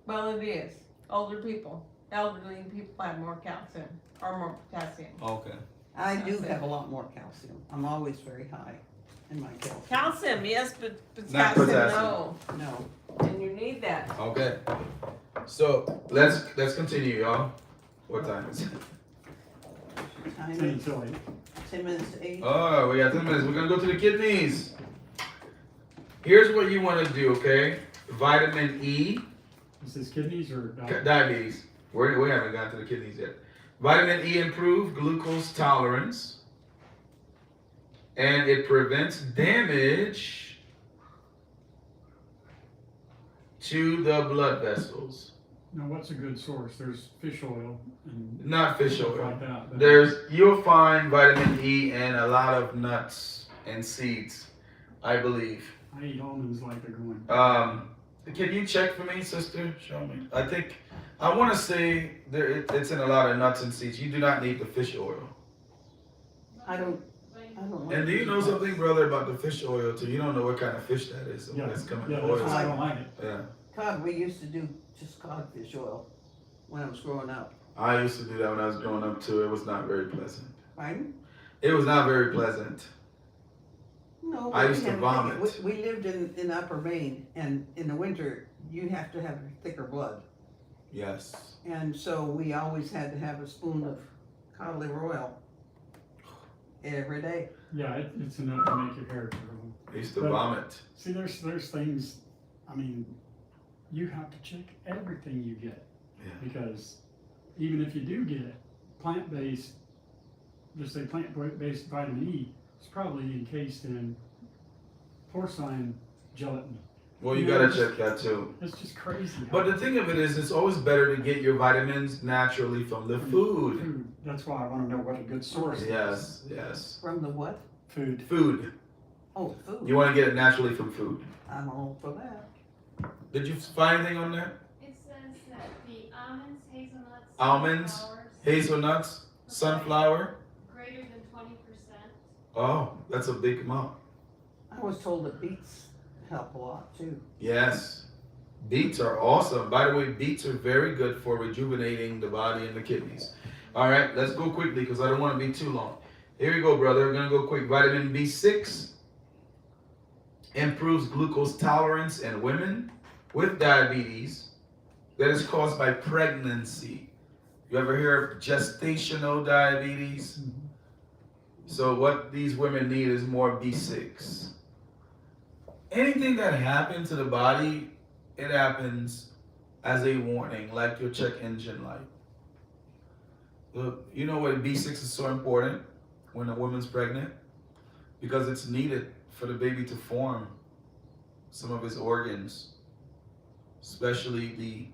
well, it is. Older people, elderly people have more calcium or more potassium. Okay. I do have a lot more calcium. I'm always very high in my calcium. Calcium, yes, but Not potassium, potassium. no. No. And you need that. Okay. So let's continue, y'all. What time is it? Time 10 is until 8. 10 minutes to 8. Oh, we got 10 minutes. We're gonna go to the kidneys. Here's what you want to do, okay? Vitamin E, Is this kidneys or diabetes. We haven't gotten to the kidneys yet. Vitamin E improves glucose tolerance, and it prevents damage to the blood vessels. Now, what's a good source? There's fish oil and Not fish stuff oil. like that. but- You'll find vitamin E in a lot of nuts and seeds, I believe. I eat almonds like they're going. Can you check for me, sister? Show me. I want to say it's in a lot of nuts and seeds. You do not need the fish oil. I don't like And do you fish know oil. something, brother, about the fish oil too? You don't know what kind of fish that is. Yeah, It's coming yeah, from that's oil. why I don't like it. Yeah. Cod, we used to do just codfish oil when I was growing up. I used to do that when I was growing up too. It was not very pleasant. Pardon? It was not very pleasant. No. I but used we to had vomit. We lived in Upper Maine, and in the winter, you have to have thicker blood. Yes. And so we always had to have a spoon of cod liver oil every day. Yeah, it's enough to make your hair curl. I used to But- vomit. See, there's things, I mean, you have to check everything you get. Yeah. Because even if you do get plant-based, just say plant-based vitamin E, it's probably encased in porcine gelatin. Well, you Yeah, gotta it's- check that too. It's just crazy. But the thing of it is, it's always better to get your vitamins naturally from the food. That's why I want to know what a good source is. Yes, yes. From the what? Food. Food. Oh, food. You want to get it naturally from food. I'm all for that. Did you find anything on there? It says that the almonds, hazelnuts, Almonds, sunflowers, hazelnuts, sunflower. greater than 20%. Oh, that's a big amount. I was told that beets help a lot too. Yes. Beets are awesome. By the way, beets are very good for rejuvenating the body and the kidneys. All right, let's go quickly because I don't want to be too long. Here we go, brother. We're going to go quick. Vitamin B6 improves glucose tolerance in women with diabetes that is caused by pregnancy. You ever hear of gestational diabetes? So what these women need is more B6. Anything that happens to the body, it happens as a warning, like your check engine light. Look, you know why B6 is so important when a woman's pregnant? Because it's needed for the baby to form some of his organs, especially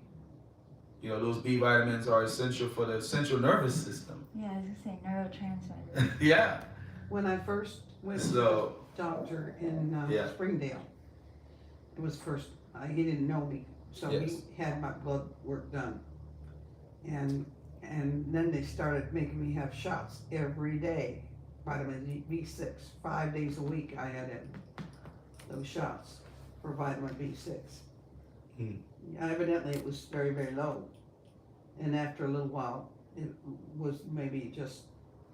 those B vitamins are essential for the central nervous system. Yeah, I was gonna say neurotransmitters. Yeah. When I first went to So, the doctor in Yeah. Springdale, it was first, he didn't know me, so Yes. he had my blood work done. And then they started making me have shots every day, vitamin B6, 5 days a week I had it, those shots for vitamin B6. Hmm. Evidently it was very, very low. And after a little while, it was maybe just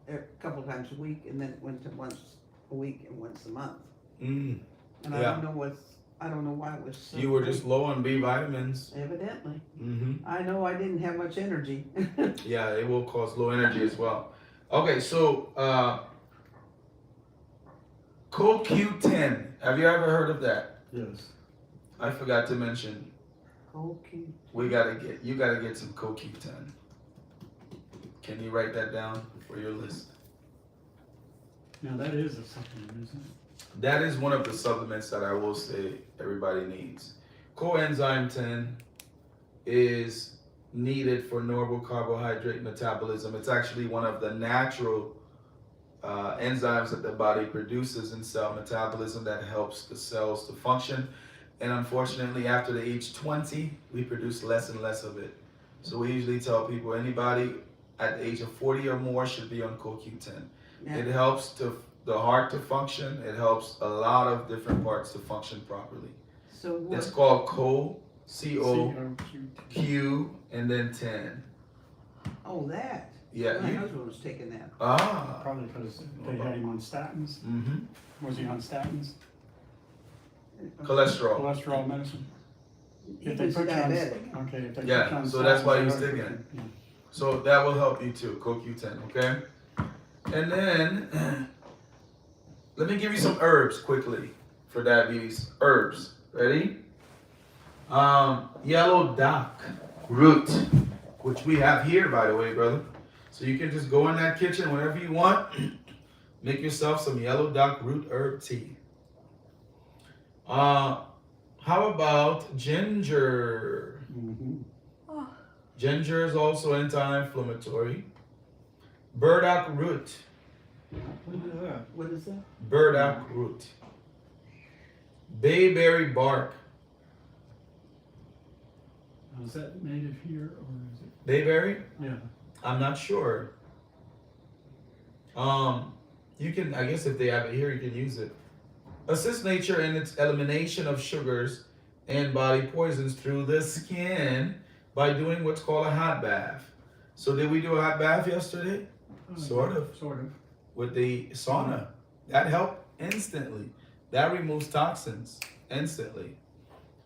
a couple times a week, and then it went to once a week and once a month. And I Yeah. don't know why it was so You were great. just low on B vitamins. Evidently. Mm-hmm. I know I didn't have much energy. Yeah, it will cause low energy as well. Okay, so CoQ10. Have you ever heard of that? Yes. I forgot to mention. Okay. You gotta get some CoQ10. Can you write that down for your list? Now that is a supplement, isn't it? That is one of the supplements that I will say everybody needs. Coenzyme 10 is needed for normal carbohydrate metabolism. It's actually one of the natural enzymes that the body produces in cell metabolism that helps the cells to function. And unfortunately, after the age 20, we produce less and less of it. So we usually tell people anybody at the age of 40 or more should be on CoQ10. Yeah. It helps the heart to function. It helps a lot of different parts to function properly. So It's what? called CoQ, CoQ. and then 10. Oh, that. Yeah. My husband was taking that. Probably because they had him on statins. Mm-hmm. Was he on statins? Cholesterol. Cholesterol medicine? He If they was put you on, diabetic. okay, if they put Yeah, you on so that's why statins, he's they're taking okay. Yeah. So that will help you too, CoQ10, okay? And then, let me give you some herbs quickly for diabetes. Herbs, ready? Yellow dock root, which we have here, by the way, brother. So you can just go in that kitchen whenever you want, make yourself some yellow dock root herb tea. How about ginger? Mhm. Ginger is also anti-inflammatory. Burdock root. What is that? What is that? Burdock root. Bayberry bark. Is that native here or is it? Bayberry? Yeah. I'm not sure. You can, I guess if they have it here, you can use it. Assists nature in its elimination of sugars and body poisons through the skin by doing what's called a hot bath. So did we do a hot bath yesterday? Sort of. Sort of. With the sauna. That helped instantly. That removes toxins instantly.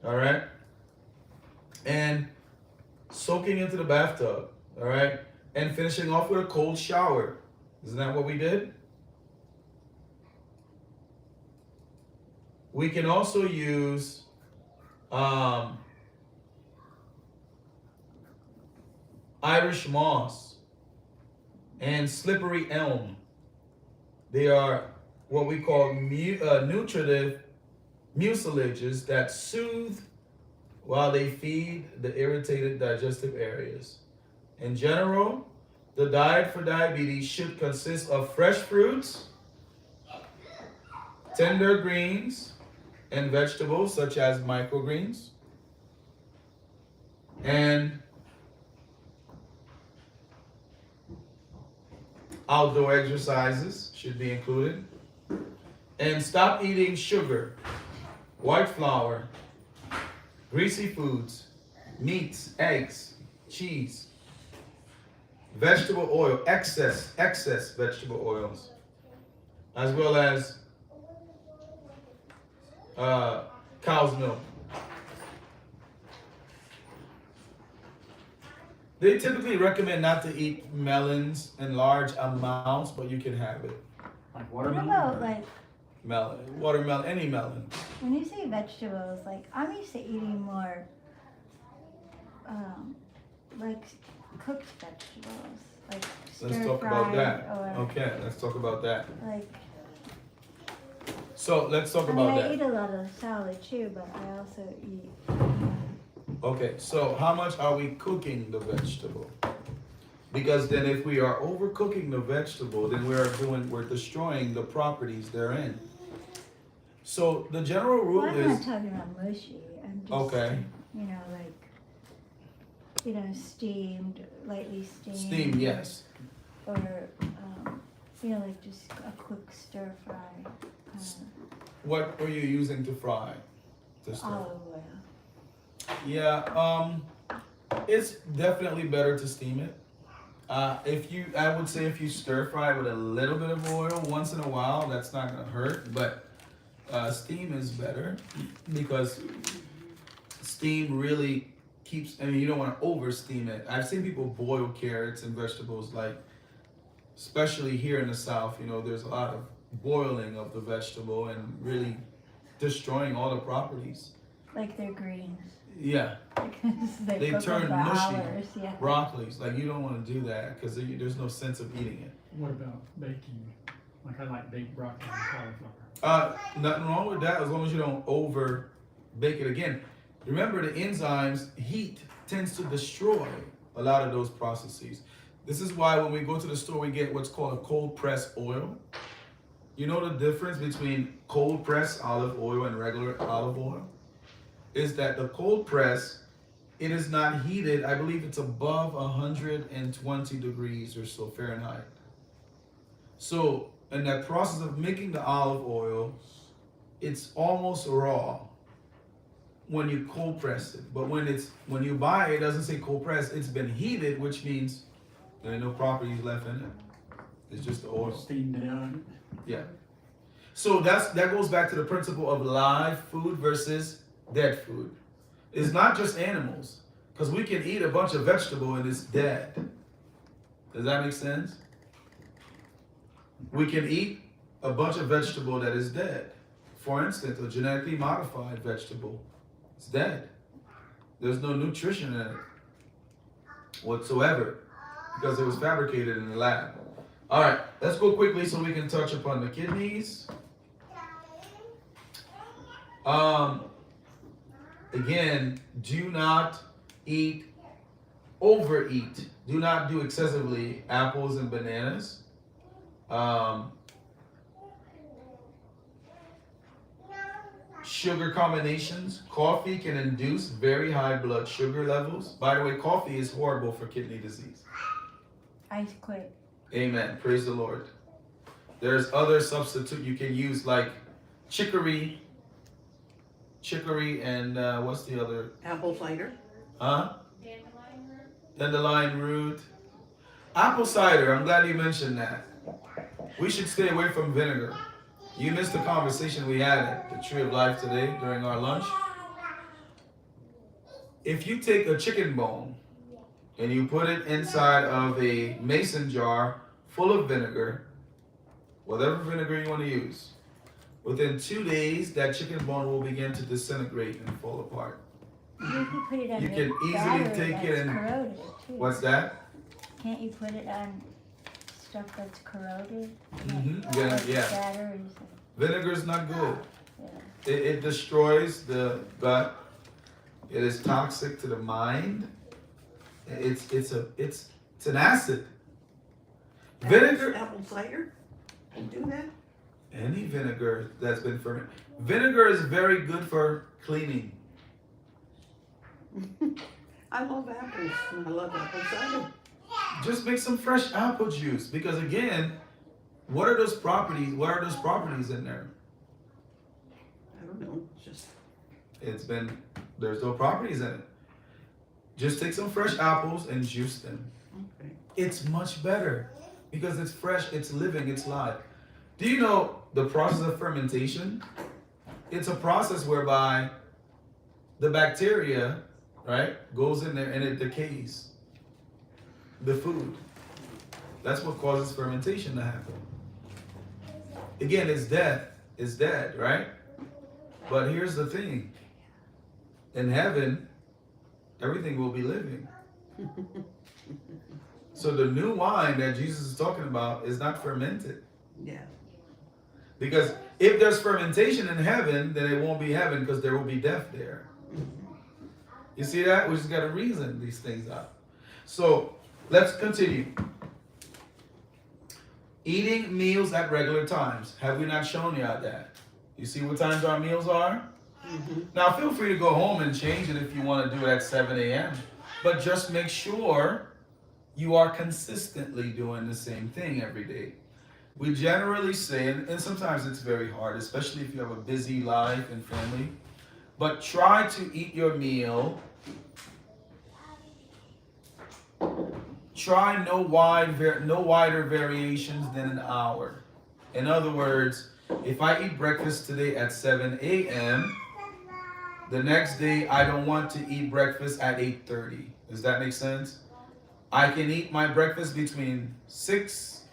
All right. and soaking into the bathtub, all right? And finishing off with a cold shower. Isn't that what we did? We can also use Irish moss and slippery elm. They are what we call nutritive mucilages that soothe while they feed the irritated digestive areas. In general, the diet for diabetes should consist of fresh fruits, tender greens, and vegetables such as microgreens, and outdoor exercises should be included. And stop eating sugar, white flour, greasy foods, meats, eggs, cheese, vegetable oil, excess vegetable oils, as well as cow's milk. They typically recommend not to eat melons in large amounts, but you can have it. Like What watermelon? about like, Melon, watermelon, any melon. when you say vegetables, like I'm used to eating more, like cooked vegetables, like Let's stir talk about fried that. or Okay, let's talk about that. like. So let's talk I mean, about I that. eat a lot of salad too, but I also eat. Okay, so how much are we cooking the vegetable? Because then if we are overcooking the vegetable, then we're destroying the properties therein. So the general rule Well, I'm not is, talking about mushy. I'm just, okay, you know, like, you know, steamed, lightly steamed. steam, yes. Or, you know, like just a quick stir fry. What were you using to fry? To stir? Olive oil. Yeah, it's definitely better to steam it. I would say if you stir fry with a little bit of oil once in a while, that's not gonna hurt, but steam is better because steam really keeps, I mean, you don't wanna over steam it. I've seen people boil carrots and vegetables, like, especially here in the South, you know, there's a lot of boiling of the vegetable and really destroying all the properties. Like they're greens. Yeah, Because they cook turn them for mushy. hours, yeah. Broccolis, like you don't want to do that because there's no sense of eating it. What about baking? Like I like baked broccoli and cauliflower. Nothing wrong with that as long as you don't over bake it again. Remember the enzymes, heat tends to destroy a lot of those processes. This is why when we go to the store, we get what's called a cold press oil. You know the difference between cold press olive oil and regular olive oil? Is that the cold press, it is not heated. I believe it's above 120 degrees or so Fahrenheit. So in that process of making the olive oil, it's almost raw when you cold press it. But when you buy it, it doesn't say cold press. It's been heated, which means there are no properties left in it. It's just the oil. Steamed it out. Yeah. So that goes back to the principle of live food versus dead food. It's not just animals, because we can eat a bunch of vegetable and it's dead. Does that make sense? We can eat a bunch of vegetable that is dead. For instance, a genetically modified vegetable, it's dead. There's no nutrition in it whatsoever because it was fabricated in the lab. All right, let's go quickly so we can touch upon the kidneys. Again, do not overeat. Do not do excessively apples and bananas. Sugar combinations. Coffee can induce very high blood sugar levels. By the way, coffee is horrible for kidney disease. I quit. Amen. Praise the Lord. There's other substitute you can use like chicory and what's the other? Apple cider. Huh? Dandelion root. Dandelion root. Apple cider. I'm glad you mentioned that. We should stay away from vinegar. You missed the conversation we had at the Tree of Life today during our lunch. If you take a chicken bone and you put it inside of a mason jar full of vinegar, whatever vinegar you want to use, within 2 days, that chicken bone will begin to disintegrate and fall apart. You can put it on You the can easily batter take it that's and- corroded too. What's that? Can't you put it on stuff that's corroded? Mhm, yeah. Batter is, Vinegar is not good. yeah. It destroys the gut. It is toxic to the mind. It's an acid. Vinegar. Apple cider can do that. Any vinegar that's been fermented. Vinegar is very good for cleaning. I love apples. And I love apple cider. Just make some fresh apple juice because again, what are those properties? What are those properties in there? I don't know. Just There's no properties in it. Just take some fresh apples and juice them. okay. It's much better because it's fresh, it's living, it's live. Do you know the process of fermentation? It's a process whereby the bacteria, right, goes in there and it decays the food. That's what causes fermentation to happen. Again, it's death. It's dead, right? But here's the thing. In heaven, everything will be living. So the new wine that Jesus is talking about is not fermented. Yeah. Because if there's fermentation in heaven, then it won't be heaven because there will be death there. You see that? We just got to reason these things out. So let's continue. Eating meals at regular times. Have we not shown you that? You see what times our meals are? Mm-hmm. Now feel free to go home and change it if you want to do it at 7 a.m. But just make sure you are consistently doing the same thing every day. We generally say, and sometimes it's very hard, especially if you have a busy life and family, but try to eat your meal. Try no wider variations than an hour. In other words, if I eat breakfast today at 7 a.m., the next day I don't want to eat breakfast at 8:30. Does that make sense? I can eat my breakfast between 6,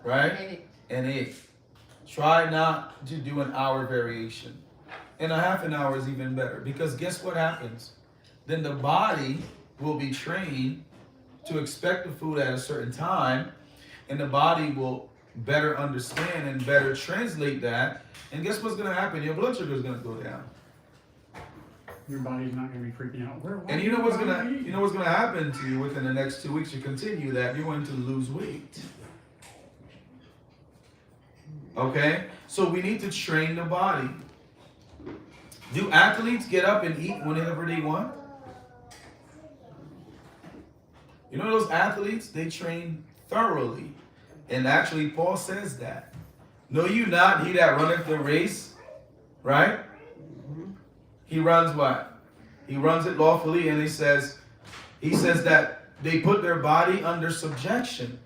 right, and 8. Try not to do an hour variation. And a half an hour is even better because guess what happens? Then the body will be trained to expect the food at a certain time, and the body will better understand and better translate that. And guess what's going to happen? Your blood sugar is going to go down. Your body's not going to be freaking out. And you know what's going to happen to you within the next 2 weeks? You continue that, you're going to lose weight. Okay? So we need to train the body. Do athletes get up and eat whenever they want? You know those athletes, they train thoroughly. And actually Paul says that. Know you not, he that runneth the race, right? He runs what? He runs it lawfully, and he says that they put their body under subjection.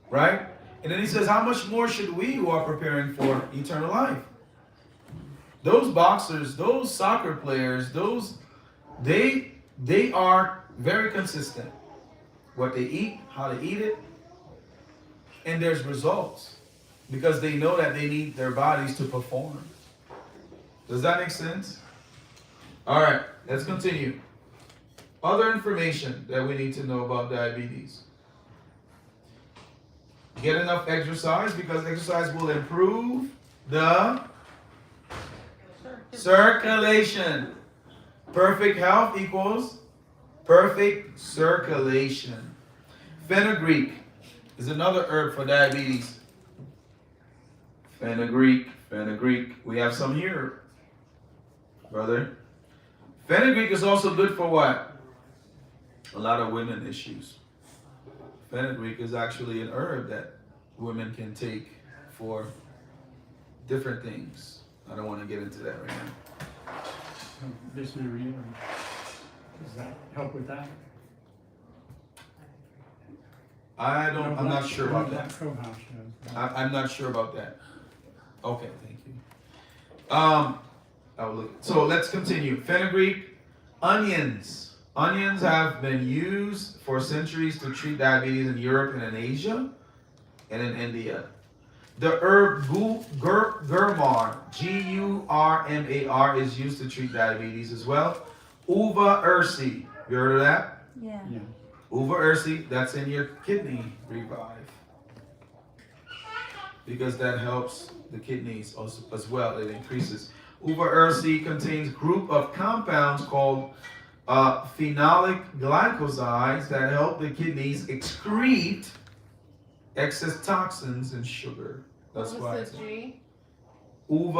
Right? And then he says, how much more should we who are preparing for eternal life? Those boxers, those soccer players, they are very consistent. What they eat, how they eat it, and there's results. Because they know that they need their bodies to perform. Does that make sense? All right, let's continue. Other information that we need to know about diabetes. Get enough exercise because exercise will improve the circulation. Perfect health equals perfect circulation. Fenugreek is another herb for diabetes. Fenugreek. We have some here, brother. Fenugreek is also good for what? A lot of women issues. Fenugreek is actually an herb that women can take for different things. I don't want to get into that right now. Dysmenorrhea, does that help with that? I'm not sure about that. Cohosh does. I'm not sure about that. Okay, thank you. I will look. So let's continue. Fenugreek, Onions. Onions have been used for centuries to treat diabetes in Europe and in Asia and in India. The herb Gurmar, Gurmar, is used to treat diabetes as well. Uva ursi, you heard of that? Yeah. Yeah. Uva ursi, that's in your kidney revive. Because that helps the kidneys as well, it increases. Uva ursi contains a group of compounds called phenolic glycosides that help the kidneys excrete excess toxins and sugar. That's What why was it's the G? uva